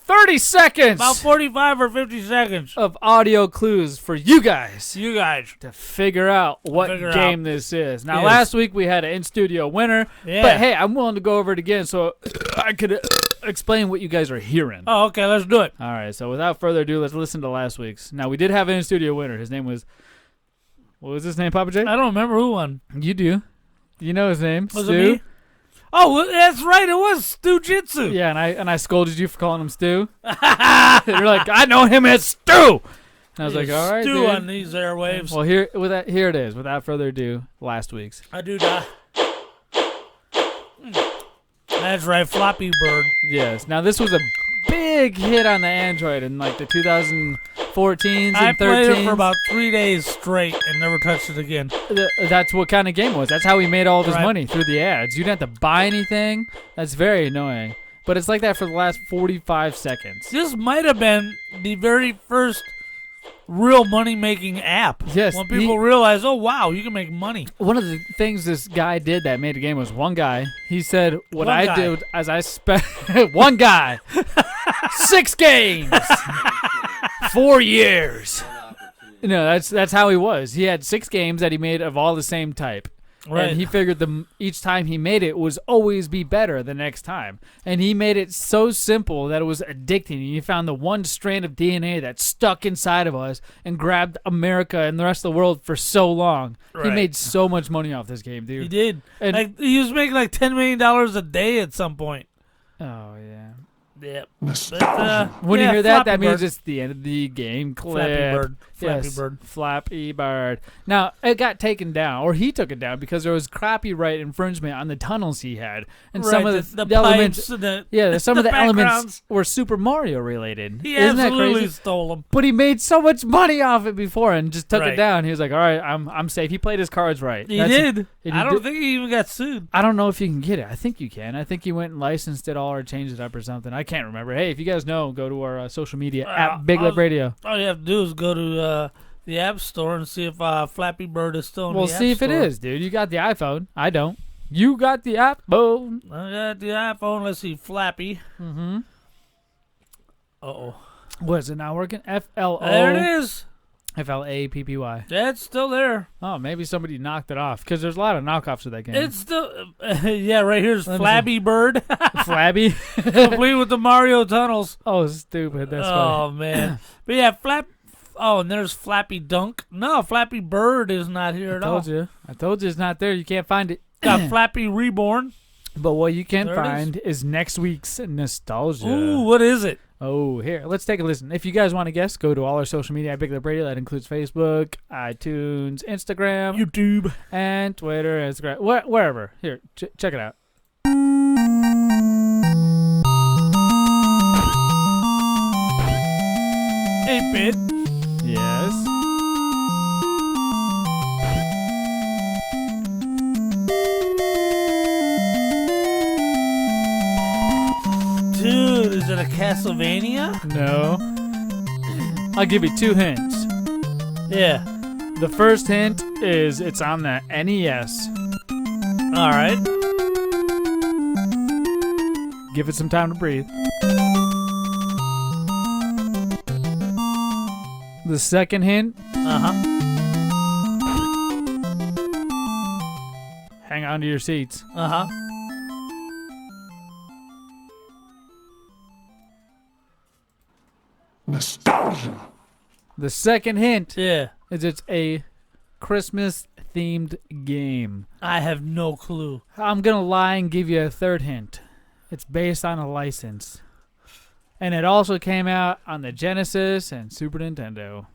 30 seconds, About 45 or 50 seconds of audio clues for you guys You guys. to figure out what Figure game out. this is. Now, Yes. last week we had an in-studio winner, Yeah. but hey, I'm willing to go over it again so I could explain what you guys are hearing. Oh, okay, let's do it. All right, so without further ado, let's listen to last week's. Now, we did have an in-studio winner. His name was, what was his name, Papa J? I don't remember who won. You do. You know his name, Was Stu. it me? Oh, well, that's right. It was Stu Jitsu. Yeah, and I scolded you for calling him Stu. You're like, I know him as Stu. And I was like, all right, Stu dude. on these airwaves. Well, here it is. Without further ado, last week's. I do that. That's right, Floppy Bird. Yes. Now, this was a big hit on the Android in like the 2014s and I 13s. played it for about 3 days straight and never touched it again. That's what kind of game it was. That's how he made all of his Right. money, through the ads. You didn't have to buy anything. That's very annoying. But it's like that for the last 45 seconds. This might have been the very first real money-making app. Yes, When people realize, oh, wow, you can make money. One of the things this guy did that made a game was one guy. He said, what One I guy. did as I spent one guy, 6 games, 4 years. No, that's how he was. He had 6 games that he made of all the same type. Right. And he figured each time he made it was always be better the next time. And he made it so simple that it was addicting. And he found the one strand of DNA that stuck inside of us and grabbed America and the rest of the world for so long. He Right. made so much money off this game, dude. He did. And- Like, he was making like $10 million a day at some point. Oh, yeah. Yep. When you hear that, Flappy that means Bird. it's the end of the game clip. Flappy Bird. Flappy Yes, Bird. Flappy Bird. Now, it got taken down, or he took it down, because there was copyright infringement on the tunnels he had. And some Right, of the pipes elements, and the, some of the backgrounds. elements were Super Mario related. He Isn't that absolutely crazy? stole them. But he made so much money off it before and just took Right. it down. He was like, all right, I'm safe. He played his cards right. He That's- did. and he I don't did- think he even got sued. I don't know if you can get it. I think you can. I think he went and licensed it all or changed it up or something. I can't remember. Hey, if you guys know, go to our social media at Big Lip Radio. All you have to do is go to the App Store and see if Flappy Bird is still in We'll the App see if Store. it is, dude. You got the iPhone. I don't. You got the iPhone. I got the iPhone. Let's see, Flappy. Mm-hmm. Uh-oh. What is it not working? FLO. There it is. FLAPPY. That's still there. Oh, maybe somebody knocked it off because there's a lot of knockoffs of that game. It's still... yeah, right here's Let me Flabby Bird. Flabby. Complete with the Mario tunnels. Oh, stupid. That's Oh, funny. man. But yeah, Oh, and there's Flappy Dunk. No, Flappy Bird is not here at all. I told you it's not there. You can't find it. Got Flappy Reborn. But what you can There it find is next week's nostalgia. Ooh, what is it? Oh, here. Let's take a listen. If you guys want to guess, go to all our social media at Big Lip Radio. That includes Facebook, iTunes, Instagram, YouTube, and Twitter, Instagram, wherever. Here, check it out. 8-bit. Yes. Dude, is it a Castlevania? No. I'll give you 2 hints. Yeah. The first hint is it's on the NES. All right. Give it some time to breathe. The second hint. Hang on to your seats. Nostalgia. The second hint. Yeah. Is it's a Christmas-themed game. I have no clue. I'm going to lie and give you a third hint. It's based on a license. And it also came out on the Genesis and Super Nintendo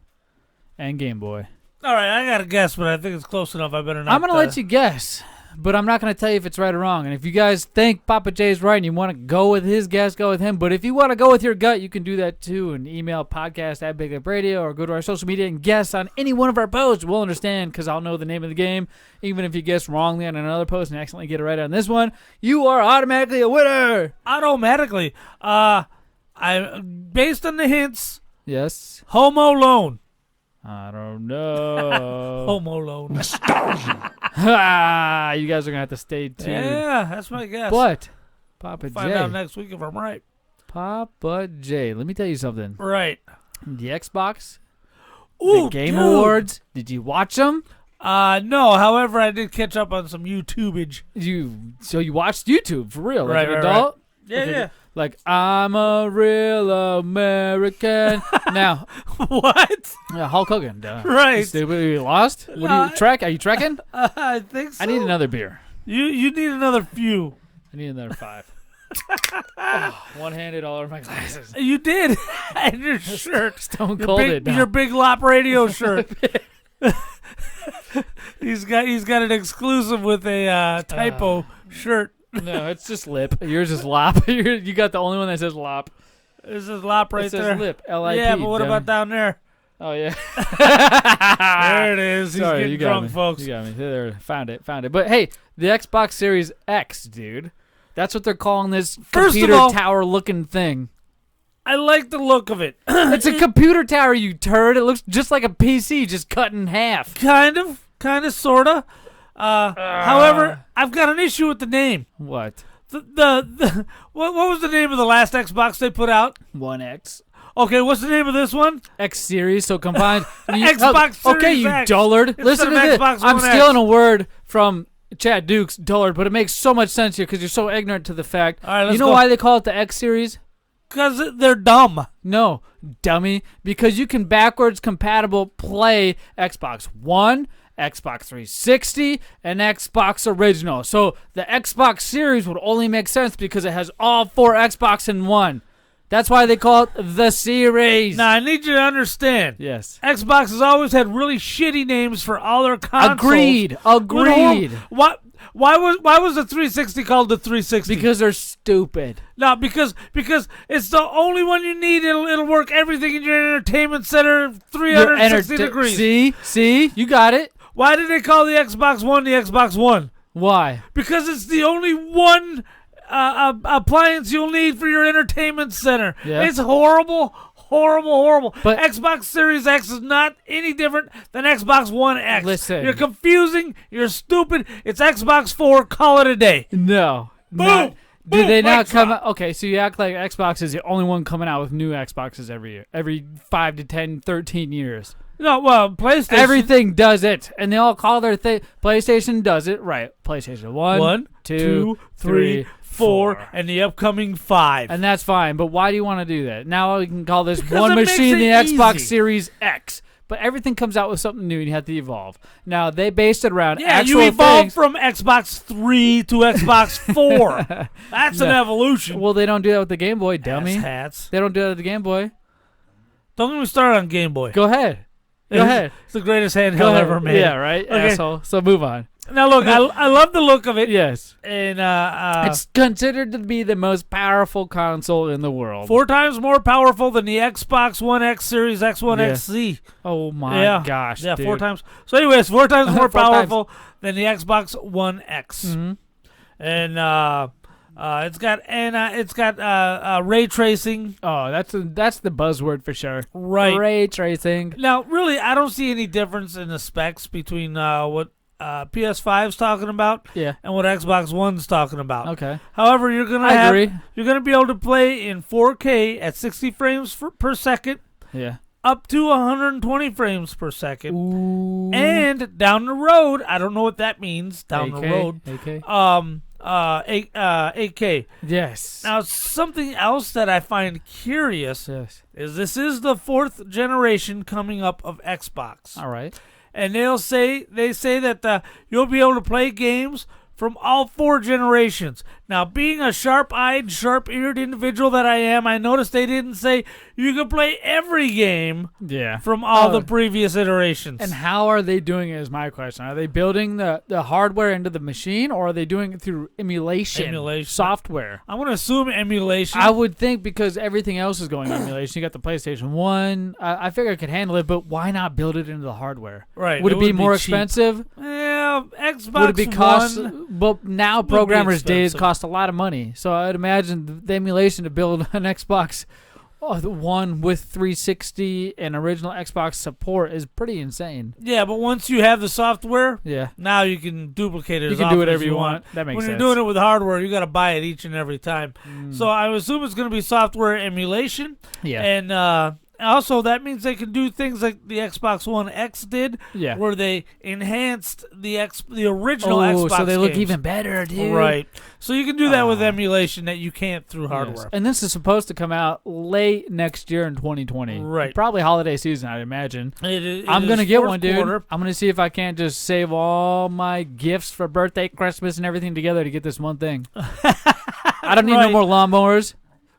and Game Boy. All right, I got to guess, but I think it's close enough. I better not. I'm going to let you guess, but I'm not going to tell you if it's right or wrong. And if you guys think Papa J's right and you want to go with his guess, go with him. But if you want to go with your gut, you can do that too. And email podcast@BigLipRadio or go to our social media and guess on any one of our posts. We'll understand because I'll know the name of the game. Even if you guess wrongly on another post and accidentally get it right on this one, you are automatically a winner. Automatically. I based on the hints. Yes. Home Alone. I don't know. Home Alone. You guys are going to have to stay tuned. Yeah, that's my guess. But, Papa J. Find out next week if I'm right. Papa J, let me tell you something. Right. The Xbox, Ooh, the Game dude. Awards, did you watch them? No, however, I did catch up on some YouTubeage. So you watched YouTube, for real? Right, like an right, adult? right. Yeah, yeah. Like, I'm a real American. Now. What? Yeah, Hulk Hogan. Duh. Right. You lost? What are you track? Are you trekking? I think so. I need another beer. You need another few. I need another 5. One-handed all over my glasses. You did. And your shirt. Stone cold it down. Your BigLipRadio shirt. He's got an exclusive with a typo shirt. No, it's just lip. Yours is lop. You got the only one that says lop. This is lop right it there. says lip. L-I-P. Yeah, but what about down there? Oh, yeah. There it is. He's Sorry, getting you got drunk, me. folks. You got me. There, found it. But hey, the Xbox Series X, dude. That's what they're calling this computer tower-looking thing. I like the look of it. It's a computer tower, you turd. It looks just like a PC, just cut in half. Kind of, sort of. However, I've got an issue with the name. What? What was the name of the last Xbox they put out? One X. Okay, what's the name of this one? X Series, so combined. Xbox Series okay, you X. dullard. Listen to this. Xbox I'm One stealing X. a word from Chad Dukes, dullard, but it makes so much sense here because you're so ignorant to the fact. All right, let's you know go. why they call it the X Series? Because they're dumb. No, dummy. Because you can backwards compatible play Xbox One, Xbox 360, and Xbox Original. So the Xbox Series would only make sense because it has all 4 Xbox in one. That's why they call it the Series. Now, I need you to understand. Yes. Xbox has always had really shitty names for all their consoles. Agreed. Why was the 360 called the 360? Because they're stupid. No, because it's the only one you need. It'll work everything in your entertainment center 360 degrees. See? You got it. Why did they call the Xbox One the Xbox One? Why? Because it's the only one appliance you'll need for your entertainment center. Yeah. It's horrible. But Xbox Series X is not any different than Xbox One X. Listen. You're confusing. You're stupid. It's Xbox 4. Call it a day. No. Boom. Did they not Xbox. come out? Okay, so you act like Xbox is the only one coming out with new Xboxes every year. Every 5 to 10, 13 years. No, well, PlayStation. Everything does it. And they all call their thing. PlayStation does it. Right. PlayStation 1, 2, 3, 4, and the upcoming 5. And that's fine. But why do you want to do that? Now we can call this one it machine the makes it Xbox easy. Series X. But everything comes out with something new and you have to evolve. Now, they based it around Yeah, actual you evolved things. from Xbox 3 to Xbox 4. That's an No. evolution. Well, they don't do that with the Game Boy, dummy. Hats. They don't do that with the Game Boy. Don't get me started on Game Boy. Go ahead. Go ahead. It's the greatest Go handheld ahead. ever made. Yeah, right? Okay. Asshole. So move on. Now look, I love the look of it. Yes. And it's considered to be the most powerful console in the world. 4 times more powerful than the Xbox One X Series X1 XZ. Oh my gosh. Yeah, dude. 4 times. So anyways, 4 times more 4 times. powerful than the Xbox One X. Mm-hmm. And it's got ray tracing. Oh, that's the buzzword for sure. Right. Ray tracing. Now, really, I don't see any difference in the specs between what PS5's talking about and what Xbox One's talking about. Okay. However, you're gonna be able to play in 4K at 60 frames per second. Yeah. Up to 120 frames per second. Ooh. And down the road, I don't know what that means. Down the road, 8K. Yes. Now, something else that I find curious is this is the 4th generation coming up of Xbox. All right. And they say that you'll be able to play games from all 4 generations. Now, being a sharp-eyed, sharp-eared individual that I am, I noticed they didn't say you can play every game from all the previous iterations. And how are they doing it is my question. Are they building the hardware into the machine, or are they doing it through emulation software? I'm going to assume emulation. I would think because everything else is going emulation. You got the PlayStation 1. I figure I could handle it, but why not build it into the hardware? Right. Would it be more cheap. expensive? Yeah, Xbox Would it be cost? One Well, now would be programmers' days expensive. cost a lot of money. So I'd imagine the emulation to build an Xbox One with 360 and original Xbox support is pretty insane. Yeah, but once you have the software, Yeah. now you can duplicate it. You as can do often whatever as you want. That makes when sense. you're doing it with hardware, you got to buy it each and every time. So I assume it's going to be software emulation. Yeah. And also, that means they can do things like the Xbox One X did, where they enhanced the original Xbox so they look games. even better, dude. Right. So you can do that with emulation that you can't through hardware. Yes. And this is supposed to come out late next year in 2020. Right. Probably holiday season, I'd imagine. I'm going to get one, dude. I'm going to see if I can't just save all my gifts for birthday, Christmas, and everything together to get this one thing. I don't need no more lawnmowers.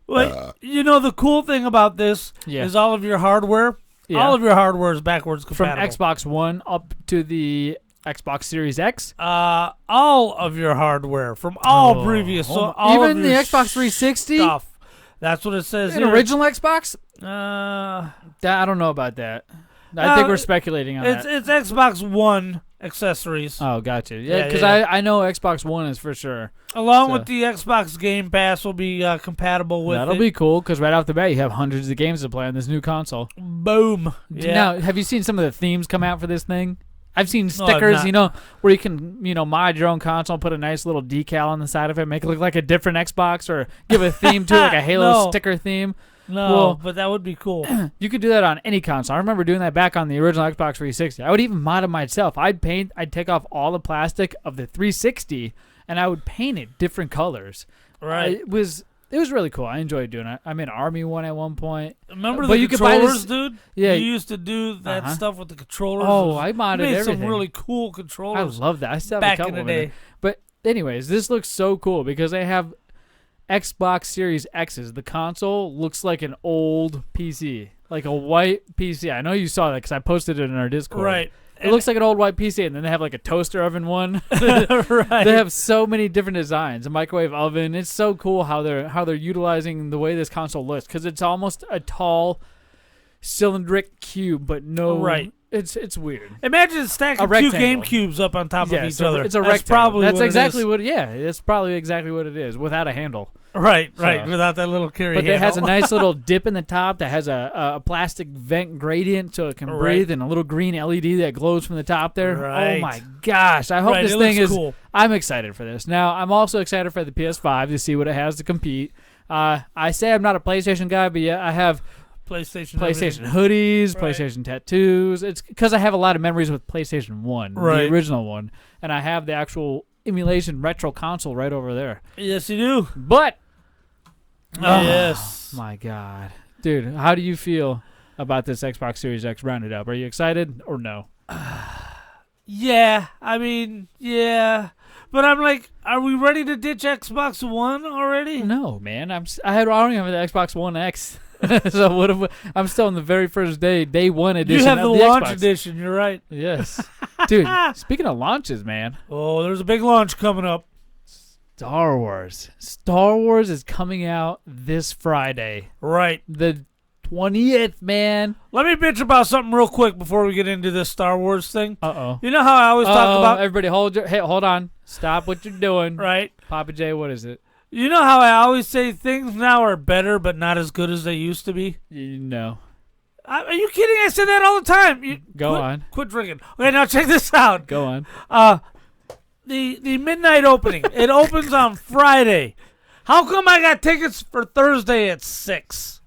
Well, you know, the cool thing about this is all of your hardware. Yeah. All of your hardware is backwards compatible. From Xbox One up to the Xbox Series X? All of your hardware from all previous. So all even of the your Xbox 360? stuff. That's what it says An here. original Xbox? Uh, I don't know about that. I think we're speculating on that. It's Xbox One accessories. Oh, gotcha. Yeah, because I know Xbox One is for sure. Along with the Xbox Game Pass will be compatible with That'll be cool, because right off the bat, you have hundreds of games to play on this new console. Boom. Yeah. Now, have you seen some of the themes come out for this thing? I've seen stickers, where you can, mod your own console, put a nice little decal on the side of it, make it look like a different Xbox, or give a theme to it, like a Halo sticker theme. No, but that would be cool. You could do that on any console. I remember doing that back on the original Xbox 360. I would even mod it myself. I'd take off all the plastic of the 360, and I would paint it different colors. Right. It was really cool. I enjoyed doing it. I made an Army one at one point. Remember But the you could buy controllers, this- dude? Yeah. You used to do that stuff with the controllers. Oh, I modded You made everything. some really cool controllers. I love that. I still have back a couple in the of day. them. But anyways, this looks so cool because they have Xbox Series X's. The console looks like an old PC, like a white PC. I know you saw that because I posted it in our Discord. Right. It looks like an old white PC, and then they have like a toaster oven one. Right. They have so many different designs. A microwave oven. It's so cool how they're utilizing the way this console looks because it's almost a tall, cylindric cube, but no. Right. It's weird. Imagine stacking A two rectangle. Game Cubes up on top of each other. It's a That's rectangle. probably That's what exactly it is. what. Yeah, it's probably exactly what it is without a handle. Right, So- right. Without that little carry But it has a handle. nice little dip in the top that has a plastic vent gradient so it can Right. breathe, and a little green LED that glows from the top there. Right. Oh my gosh! I hope Right, this it thing looks is. cool. I'm excited for this. Now I'm also excited for the PS5 to see what it has to compete. I say I'm not a PlayStation guy, but yeah, I have PlayStation PlayStation everything. hoodies, Right. PlayStation tattoos. It's because I have a lot of memories with PlayStation 1, Right. the original one, and I have the actual emulation retro console right over there. Yes, you do. But Yes. oh, my God, dude, how do you feel about this Xbox Series X rounded up? Are you excited or no? Yeah, I mean, yeah. But I'm like, are we ready to ditch Xbox One already? No, man. I don't even have the Xbox One X. So what if I'm still on the very first day one edition. You have of the launch Xbox. edition. You're right. Yes. Dude, speaking of launches, man. Oh, there's a big launch coming up. Star Wars. Star Wars is coming out this Friday. Right. The 20th, man. Let me bitch about something real quick before we get into this Star Wars thing. Uh-oh. You know how I always talk about... Everybody, hold on. Stop what you're doing. Right. Papa J, what is it? You know how I always say things now are better but not as good as they used to be? No. Are you kidding? I say that all the time. Go on. Quit drinking. Okay, now check this out. Go on. The midnight opening. It opens on Friday. How come I got tickets for Thursday at 6?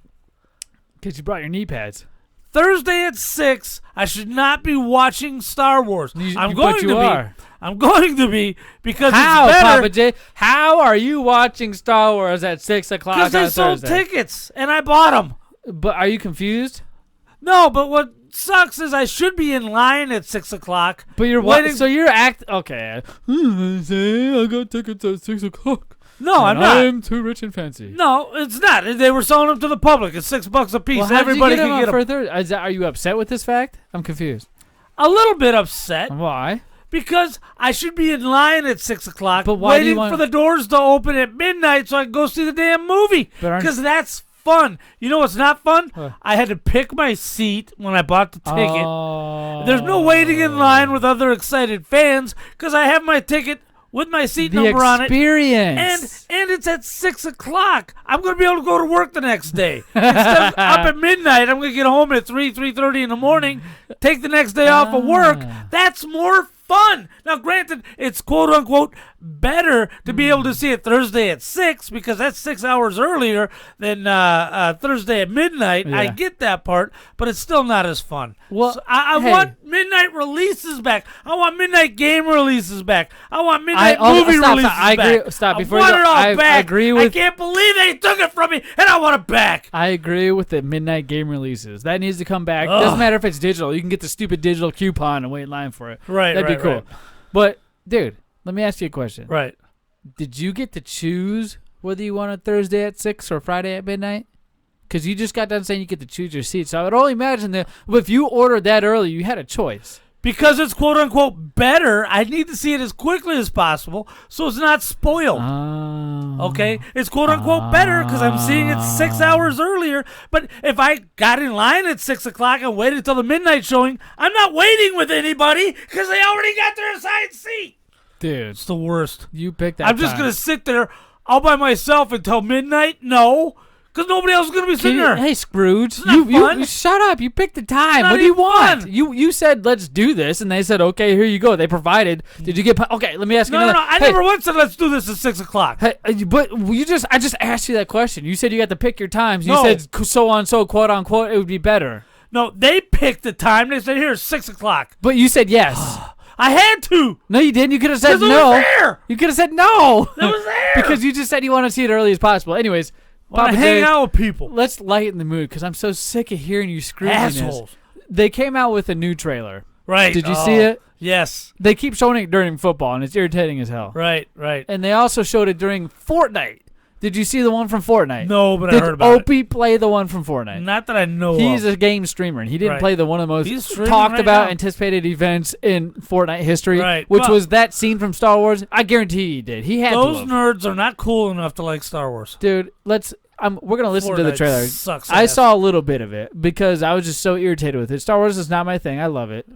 Because you brought your knee pads. Thursday at 6, I should not be watching Star Wars. I'm going to be because how, it's better. Papa J? How are you watching Star Wars at 6 o'clock on Thursday? Because they sold tickets, and I bought them. But are you confused? No, but what sucks is I should be in line at 6 o'clock. But you're waiting. So you're okay. I got tickets at 6 o'clock. No, I'm not. I'm too rich and fancy. No, it's not. They were selling them to the public. It's $6 a piece. Well, Everybody can get them. Are you upset with this fact? I'm confused. A little bit upset. Why? Because I should be in line at 6 o'clock, but why waiting for the doors to open at midnight so I can go see the damn movie. Because that's fun. You know what's not fun? I had to pick my seat when I bought the ticket. There's no waiting in line with other excited fans because I have my ticket with my seat number on it. Experience. And it's at 6 o'clock. I'm going to be able to go to work the next day. Instead of up at midnight, I'm going to get home at 3:30 in the morning, take the next day off of work. That's more fun. Now, granted, it's quote-unquote better to be able to see it Thursday at 6 because that's 6 hours earlier than Thursday at midnight. Yeah. I get that part, but it's still not as fun. Well, so I want midnight releases back. I want midnight game releases back. I want midnight movie releases back. I agree. Stop. Before I want it all I back. agree with. I can't believe they took it from me, and I want it back. I agree with the midnight game releases. That needs to come back. Doesn't matter if it's digital. You can get the stupid digital coupon and wait in line for it. Right. That'd be cool. Right. But, dude, let me ask you a question. Right. Did you get to choose whether you want a Thursday at 6 or Friday at midnight? Because you just got done saying you get to choose your seat. So I would only imagine that if you ordered that early, you had a choice. Because it's quote-unquote better, I need to see it as quickly as possible so it's not spoiled. Okay? It's quote-unquote better because I'm seeing it 6 hours earlier. But if I got in line at 6 o'clock and waited till the midnight showing, I'm not waiting with anybody because they already got their assigned seat. Dude. It's the worst. You picked that I'm just going to sit there all by myself until midnight? No. Because nobody else is going to be sitting there. Hey, Scrooge, you shut up. You picked the time. Not What do you even want? fun. You said, let's do this, and they said, okay, here you go. They provided. Did you get... Okay, let me ask you No. another... I never once said let's do this at 6 o'clock. Hey, but I just asked you that question. You said you got to pick your times. You No. said so quote unquote it would be better. No, they picked the time. They said, here's 6 o'clock. But you said yes. I had to. No, you didn't. You could have said 'Cause it no. was there. You could have said no. It was there. Because you just said you want to see it early as possible. Anyways, I hang out with people. Let's lighten the mood because I'm so sick of hearing you screaming. Assholes. They came out with a new trailer. Right. Did you see it? Yes. They keep showing it during football, and it's irritating as hell. Right. And they also showed it during Fortnite. Did you see the one from Fortnite? No, but I heard about it. Did Opie play the one from Fortnite? Not that I know He's of. a game streamer, and he didn't Right. play the one of the He's most streaming talked right about, now. anticipated events in Fortnite history, Right. which Well- was that scene from Star Wars. I guarantee he did. He had Those to have. nerds are not cool enough to like Star Wars. Dude, we're going to listen to the Fortnite trailer. sucks I ass. saw a little bit of it because I was just so irritated with it. Star Wars is not my thing. I love it,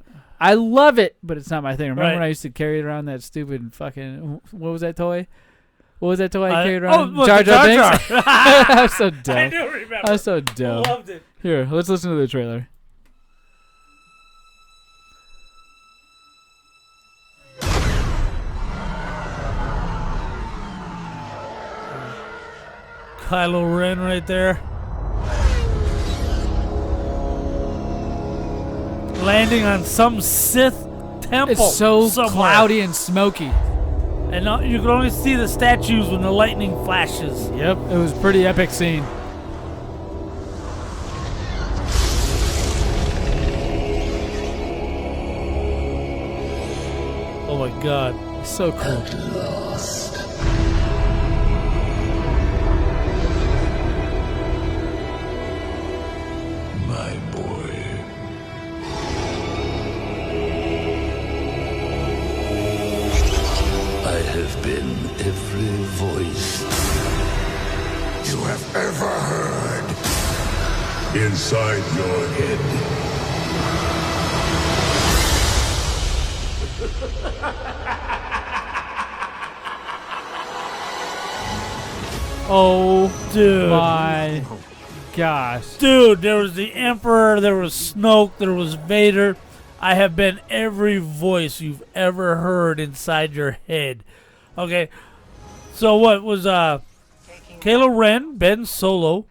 but it's not my thing. Remember Right. when I used to carry around that stupid fucking, what was that toy? What was that toy I carried around? what, Jar the Jar Jar Binks? Jar. I was so dumb. I do remember. I was so dumb. I loved it. Here, let's listen to the trailer. Kylo Ren right there. Landing on some Sith temple. It's so somewhere. cloudy and smoky. And you can only see the statues when the lightning flashes. Yep, it was a pretty epic scene. Oh my god. So cool. My boy. inside your head. Oh, Dude. my gosh. Dude, there was the Emperor, there was Snoke, there was Vader. I have been every voice you've ever heard inside your head. Okay, so what was Kylo Ren, Ben Solo?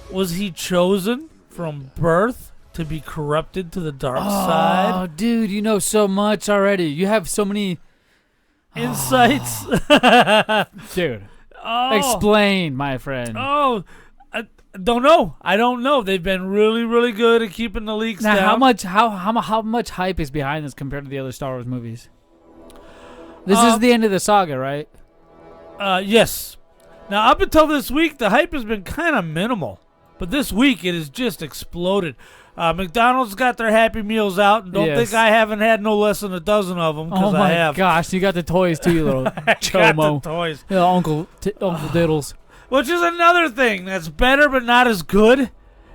Was he chosen from birth to be corrupted to the dark side? Oh, dude, you know so much already. You have so many insights. Dude, Oh. explain, my friend. Oh, I don't know. I don't know. They've been really, really good at keeping the leaks Now, down. how much hype is behind this compared to the other Star Wars movies? This is the end of the saga, right? Yes. Now, up until this week, the hype has been kind of minimal. But this week, it has just exploded. McDonald's got their Happy Meals out, and don't Yes. think I haven't had no less than a dozen of them, because Oh I my have. gosh, you got the toys too, you little chomo. Got the toys. Yeah, Uncle Diddles. Which is another thing that's better but not as good,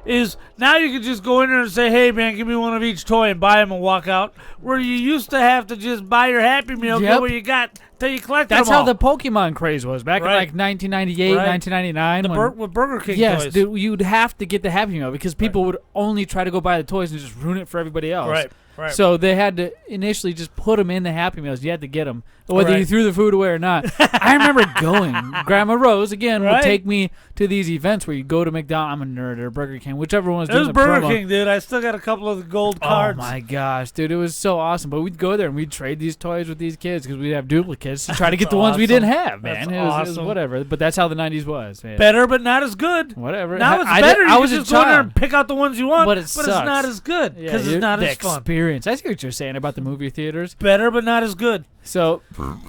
is now you can just go in there and say, hey, man, give me one of each toy and buy them and walk out, where you used to have to just buy your Happy Meal, Yep. get what you got, till you collect That's them all. how the Pokemon craze was back in Right. like 1998, Right. 1999. With Burger King yes, toys. dude, you'd have to get the Happy Meal because people would only try to go buy the toys and just ruin it for everybody else. Right, right. So they had to initially just put them in the Happy Meals. You had to get them, whether you Right. threw the food away or not. I remember going. Grandma Rose, again, would Right. take me to these events where you go to McDonald's. I'm a nerd, or Burger King, whichever one was It doing was the Burger promo. King, dude. I still got a couple of the gold cards. Oh my gosh, dude, it was so awesome. But we'd go there and we'd trade these toys with these kids because we'd have duplicates to try to get the ones we didn't have, man. That's It was awesome. whatever. But that's how the 90s was, man. Better, but not as good. Whatever. Now it's I better. I You was can a just go in there child. and pick out the ones you want, But it it's sucks. not as good Yeah, because it's not the as fun. experience. I see what you're saying about the movie theaters. Better, but not as good. So,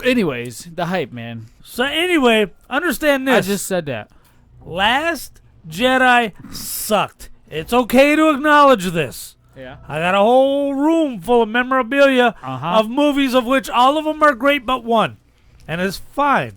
anyways, the hype, man. So anyway, understand this. I just said that. Last Jedi sucked. It's okay to acknowledge this. Yeah. I got a whole room full of memorabilia of movies of which all of them are great but one. And it's fine.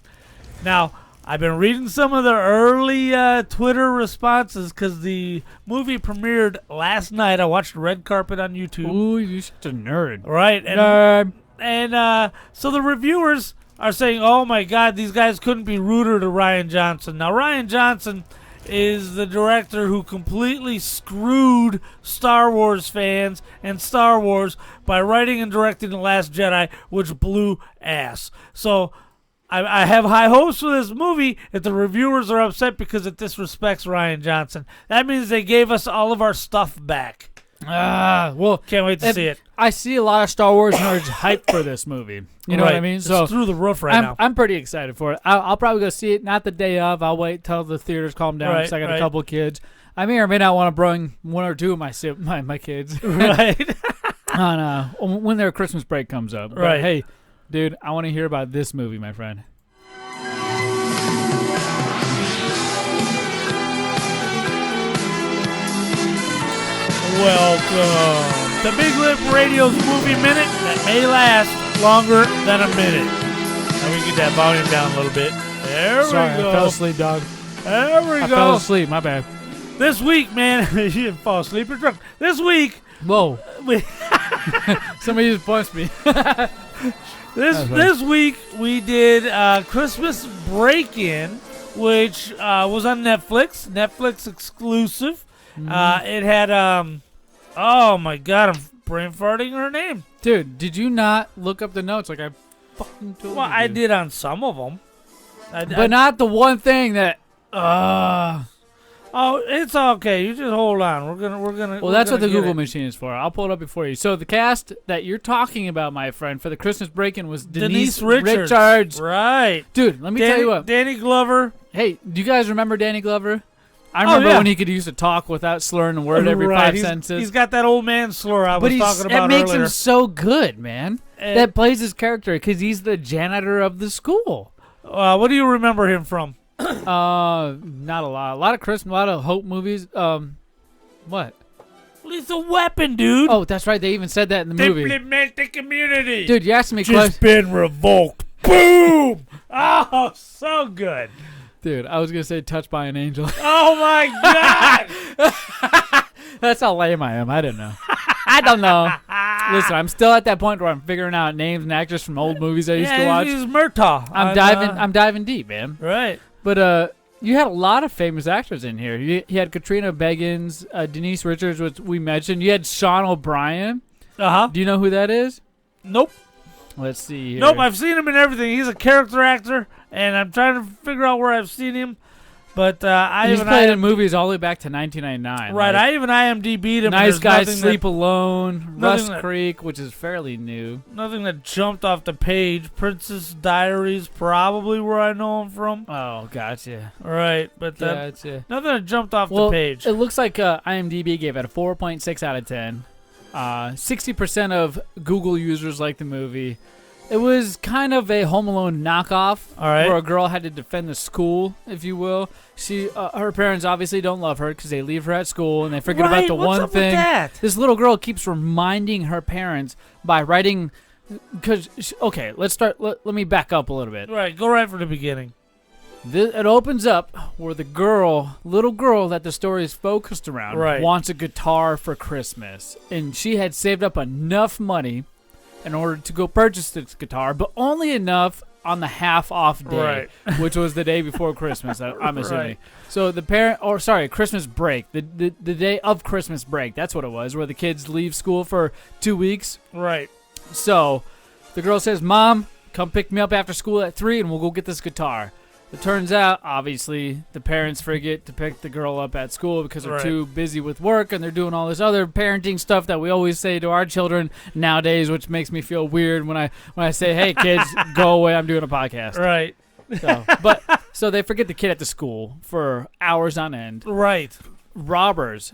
Now, I've been reading some of the early Twitter responses because the movie premiered last night. I watched the red carpet on YouTube. Ooh, you're such a nerd. Right. Nerd. And so the reviewers are saying, oh, my God, these guys couldn't be ruder to Rian Johnson. Now, Rian Johnson is the director who completely screwed Star Wars fans and Star Wars by writing and directing The Last Jedi, which blew ass. So I have high hopes for this movie if the reviewers are upset because it disrespects Rian Johnson. That means they gave us all of our stuff back. Well, can't wait to see it. I see a lot of Star Wars nerds hyped for this movie. You know what I Right. mean? It's So through the roof right now. I'm pretty excited for it. I'll probably go see it, not the day of. I'll wait till the theaters calm down because I got a couple of kids. I may or may not want to bring one or two of my kids. Right. On when their Christmas break comes up. But, Right. hey, dude, I want to hear about this movie, my friend. Welcome to Big Lip Radio's Movie Minute that may last longer than a minute. Now we get that volume down a little bit. There Sorry, we go. I fell asleep, dog. There we I go. fell asleep. My bad. This week, man, you didn't fall asleep. You're drunk. This week, whoa, we somebody just punched me. this week we did Christmas Break-In, which was on Netflix. Netflix exclusive. It had oh my God, I'm brain farting her name. Dude, did you not look up the notes like I fucking told Well, you? I did on some of them. But not the one thing that. Oh, it's okay. You just hold on. We're gonna. Well, that's what the Google machine is for. I'll pull it up before you. So the cast that you're talking about, my friend, for the Christmas break-in was Denise Richards. Right. Dude, let me tell you what. Danny Glover. Hey, do you guys remember Danny Glover? I remember when he could use to talk without slurring a word every Right. 5 sentences. He's got that old man slur I was talking about it makes earlier. him so good, man. That plays his character because he's the janitor of the school. What do you remember him from? Not a lot. A lot of Christmas, a lot of Hope movies. What? Lethal Weapon, dude. Oh, that's right. They even said that in the movie. Diplomatic community. Dude, you asked me just been revoked. Boom! Oh, so good. Dude, I was going to say Touched by an Angel. Oh, my God. That's how lame I am. I don't know. I don't know. Listen, I'm still at that point where I'm figuring out names and actors from old movies I used to watch. He's Murtaugh. I'm diving deep, man. Right. But you had a lot of famous actors in here. You had Katrina Beggins, Denise Richards, which we mentioned. You had Sean O'Brien. Uh-huh. Do you know who that is? Nope. Let's see here. Nope, I've seen him in everything. He's a character actor, and I'm trying to figure out where I've seen him. But he's played in movies all the way back to 1999. Right, like I even IMDb'd him. Nice Guys Sleep Alone, Rust Creek, which is fairly new. Nothing that jumped off the page. Princess Diaries, probably where I know him from. Oh, gotcha. Right, but gotcha. Nothing that jumped off the page. It looks like IMDb gave it a 4.6 out of 10. 60% of Google users like the movie. It was kind of a Home Alone knockoff, all right, where a girl had to defend the school, if you will. Her parents obviously don't love her because they leave her at school and they forget about the what's one up thing. With that? This little girl keeps reminding her parents by writing. Okay, let's start. Let me back up a little bit. Right, go right from the beginning. It opens up where the little girl that the story is focused around, wants a guitar for Christmas, and she had saved up enough money in order to go purchase this guitar, but only enough on the half-off day, which was the day before Christmas, I'm assuming. Right. So Christmas break, the day of Christmas break, that's what it was, where the kids leave school for 2 weeks. Right. So the girl says, Mom, come pick me up after school at 3 and we'll go get this guitar. It turns out, obviously, the parents forget to pick the girl up at school because they're too busy with work and they're doing all this other parenting stuff that we always say to our children nowadays, which makes me feel weird when I say, hey, kids, go away, I'm doing a podcast. Right. So they forget the kid at the school for hours on end. Right. Robbers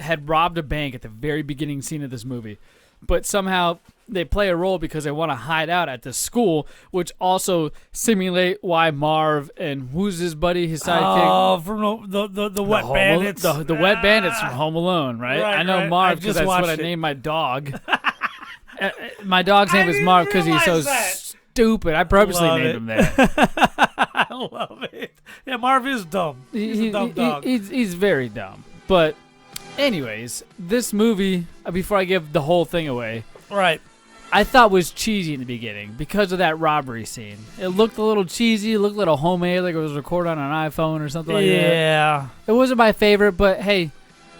had robbed a bank at the very beginning scene of this movie, but somehow they play a role because they want to hide out at the school, which also simulate why Marv and who's his buddy, his sidekick? Oh, from the Wet Bandits. The Wet Bandits from Home Alone, right? I know Marv because that's what I named my dog. My dog's name is Marv because he's so stupid. I purposely named him that. I love it. Yeah, Marv is dumb. He's a dumb dog. He's very dumb. But anyways, this movie, before I give the whole thing away, I thought was cheesy in the beginning because of that robbery scene. It looked a little cheesy. It looked a little homemade, like it was recorded on an iPhone or something like that. Yeah. It wasn't my favorite, but hey,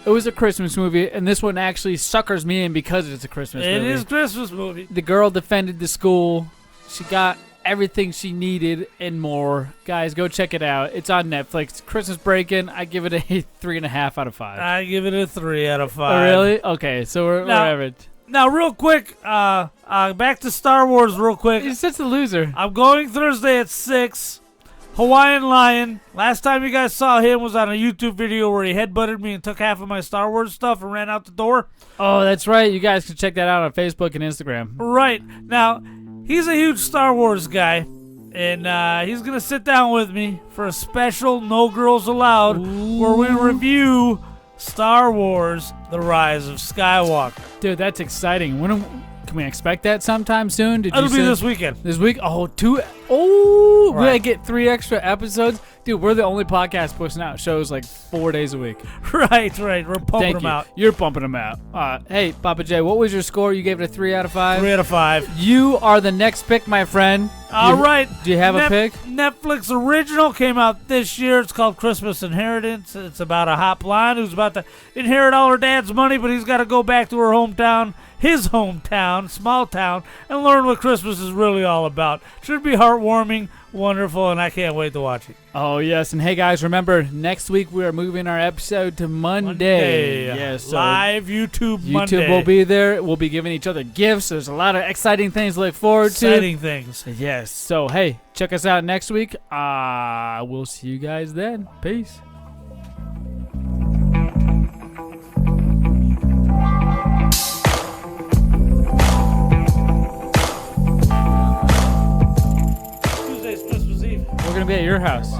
it was a Christmas movie, and this one actually suckers me in because it's a Christmas movie. It is a Christmas movie. The girl defended the school. She got everything she needed and more. Guys, go check it out. It's on Netflix. Christmas Break-In. I give it a 3.5 out of 5. I give it a 3 out of 5. Oh, really? Okay, so we're average. Now, real quick, back to Star Wars real quick. He's such a loser. I'm going Thursday at 6. Hawaiian Lion. Last time you guys saw him was on a YouTube video where he headbutted me and took half of my Star Wars stuff and ran out the door. Oh, that's right. You guys can check that out on Facebook and Instagram. Right. Now, he's a huge Star Wars guy, and he's going to sit down with me for a special No Girls Allowed where we review Star Wars The Rise of Skywalker. Dude, that's exciting. Can we expect that sometime soon? It'll be this weekend. This week? Oh, 2. Oh, Right. we're going to get 3 extra episodes? Dude, we're the only podcast pushing out shows like 4 days a week. Right. We're pumping them out. You're pumping them out. Hey, Papa J, what was your score? You gave it a 3 out of 5? 3 out of 5. You are the next pick, my friend. All right. Do you have a pick? Netflix original came out this year. It's called Christmas Inheritance. It's about a hot blonde who's about to inherit all her dad's money, but he's got to go back to her hometown, his hometown, small town, and learn what Christmas is really all about. Should be heartwarming, wonderful, and I can't wait to watch it. Oh, yes. And hey, guys, remember, next week we are moving our episode to Monday. Yes. So live YouTube Monday. YouTube will be there. We'll be giving each other gifts. There's a lot of exciting things to look forward to. Exciting things. Yes. So, hey, check us out next week. We'll see you guys then. Peace. Tuesday's Christmas Eve. We're going to be at your house.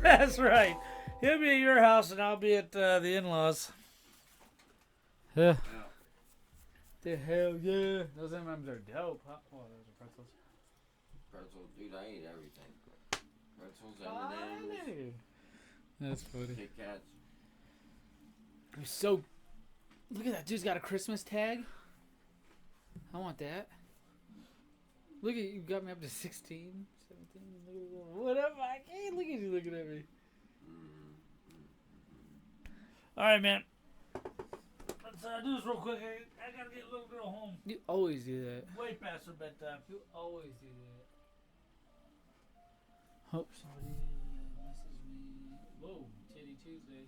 That's right. He'll be at your house, and I'll be at the in-laws. Yeah. The hell yeah. Those M&Ms are dope. Huh? Oh, those are pretzels. Pretzels, dude, I ate everything. Pretzels, M&Ms, That's funny. KitKats. I'm so. Look at that dude's got a Christmas tag. I want that. Look at you, got me up to 16, 17. Look at what up, I can't look at you looking at me. All right, man. Let's do this real quick. I gotta get little girl home. You always do that. Way past her bedtime. You always do that. Hope somebody messages me. Whoa, Titty Tuesday.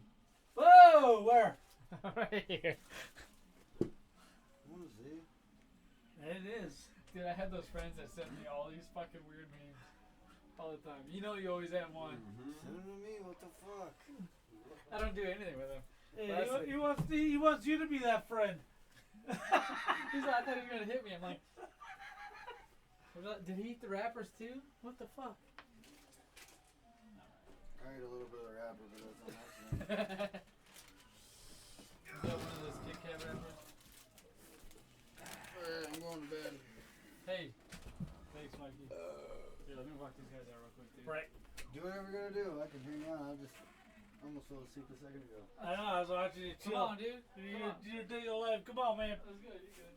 Whoa, where? Right here. What is it? It is. Dude, I have those friends that send me all these fucking weird memes all the time. You know you always have one. Send them to me. What the fuck? I don't do anything with them. Hey, he wants you to be that friend. He's like, I thought he was gonna hit me. I'm like, did he eat the wrappers too? What the fuck? I ate a little bit of the wrapper, but that's on accident. Is that one of those KitKat wrappers? Alright, I'm going to bed. Hey, thanks, Mikey. Here, let me walk these guys out real quick, dude. Right. Do whatever you're gonna do. I can hang on. I almost fell asleep a second ago. I know. I was watching you chill. Come on, dude. You do your life. Come on, man. That was good. You good?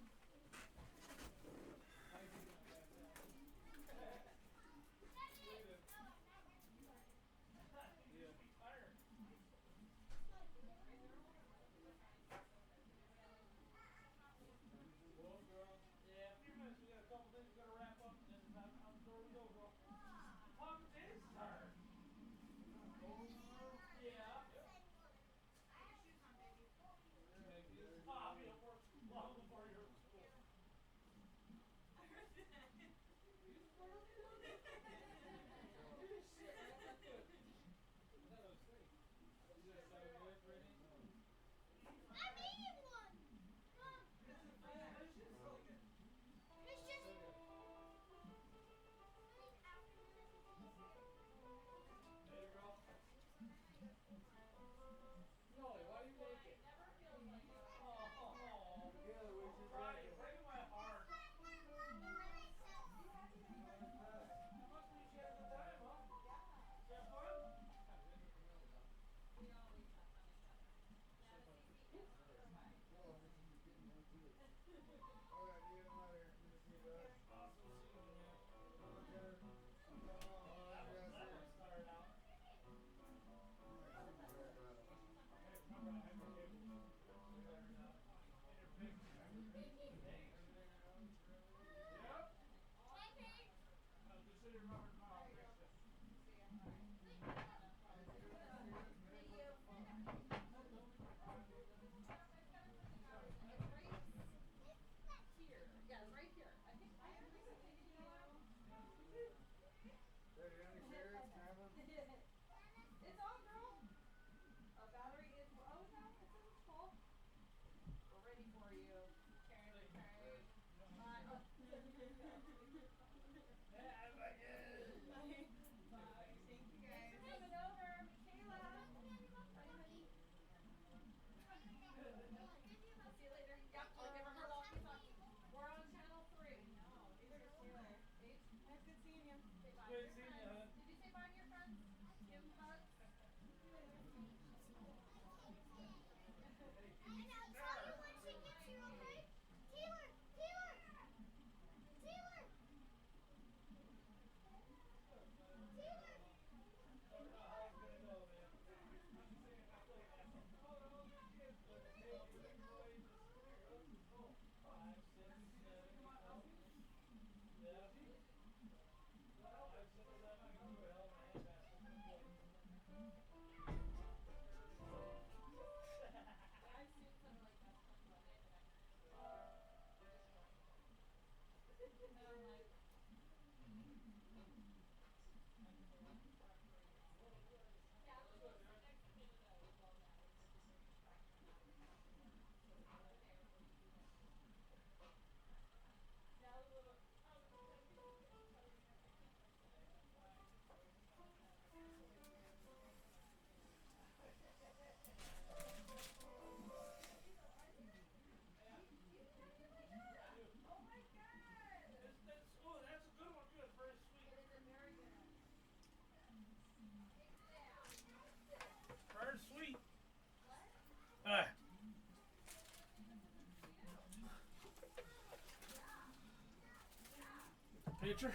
feature.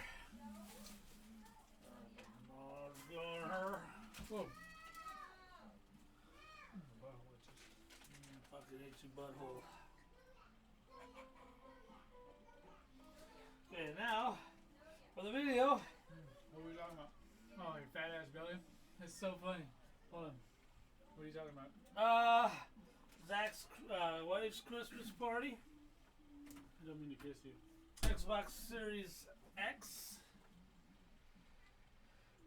Whoa. Fucking hate you, butthole. Okay, now for the video. What are we talking about? Oh, your fat ass belly. That's so funny. Hold on. What are you talking about? Zach's wife's Christmas party. I don't mean to kiss you. Xbox Series X.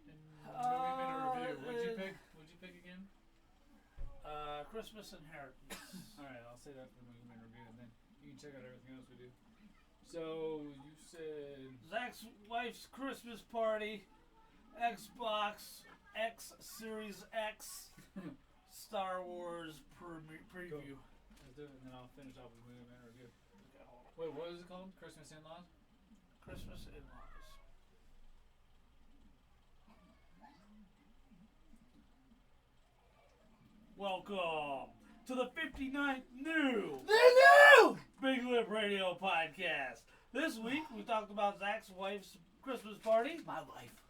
And movie minute review. What'd you pick? What'd you pick again? Christmas Inheritance. Alright, I'll say that for the movie minute review, and then you can check out everything else we do. So, you said... Zach's wife's Christmas party. Xbox X Series X. Star Wars preview. Cool. Let's do it, and then I'll finish off with the movie minute review. Wait, what is it called? Christmas In-Laws? Christmas In-Laws. Welcome to the 59th new Big Lip Radio podcast. This week we talked about Zach's wife's Christmas party. My wife.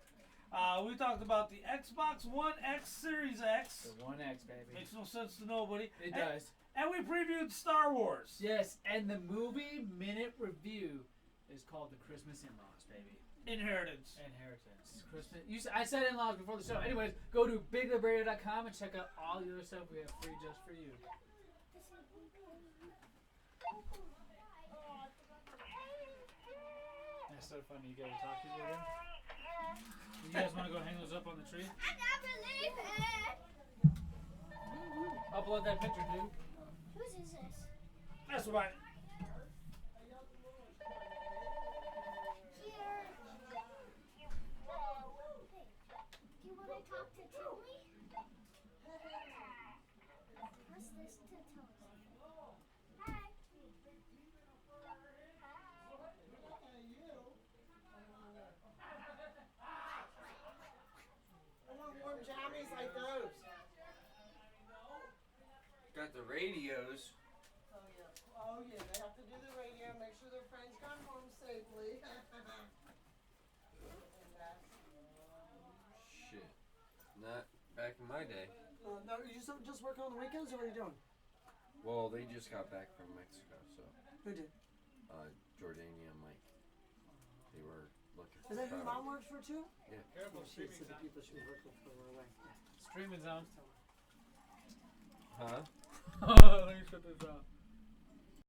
We talked about the Xbox One X Series X. The 1X, baby. Makes no sense to nobody. It does. And we previewed Star Wars. Yes, and the movie minute review is called The Christmas In-Laws, baby. Inheritance. Christmas. I said in-laws before the show. Anyways, go to BigLipRadio.com and check out all the other stuff we have free just for you. That's so funny. You guys talk to each other? You guys want to go hang those up on the tree? Upload that picture, dude. Whose is this? That's right. Do you want to talk to Tilly? What's this to Tilly? Hi. I want warm jammies like those. Got the radios. Oh yeah, they have to do the radio, make sure their friends come home safely. Shit. Not back in my day. No, you just working on the weekends, or what are you doing? Well, they just got back from Mexico, so. Who did? Jordania and Mike. They were looking for Is that who product. Mom works for too? Yeah. Careful, She streaming said the zone. people she was working for were away. Streaming zone. Huh? Let me shut this off.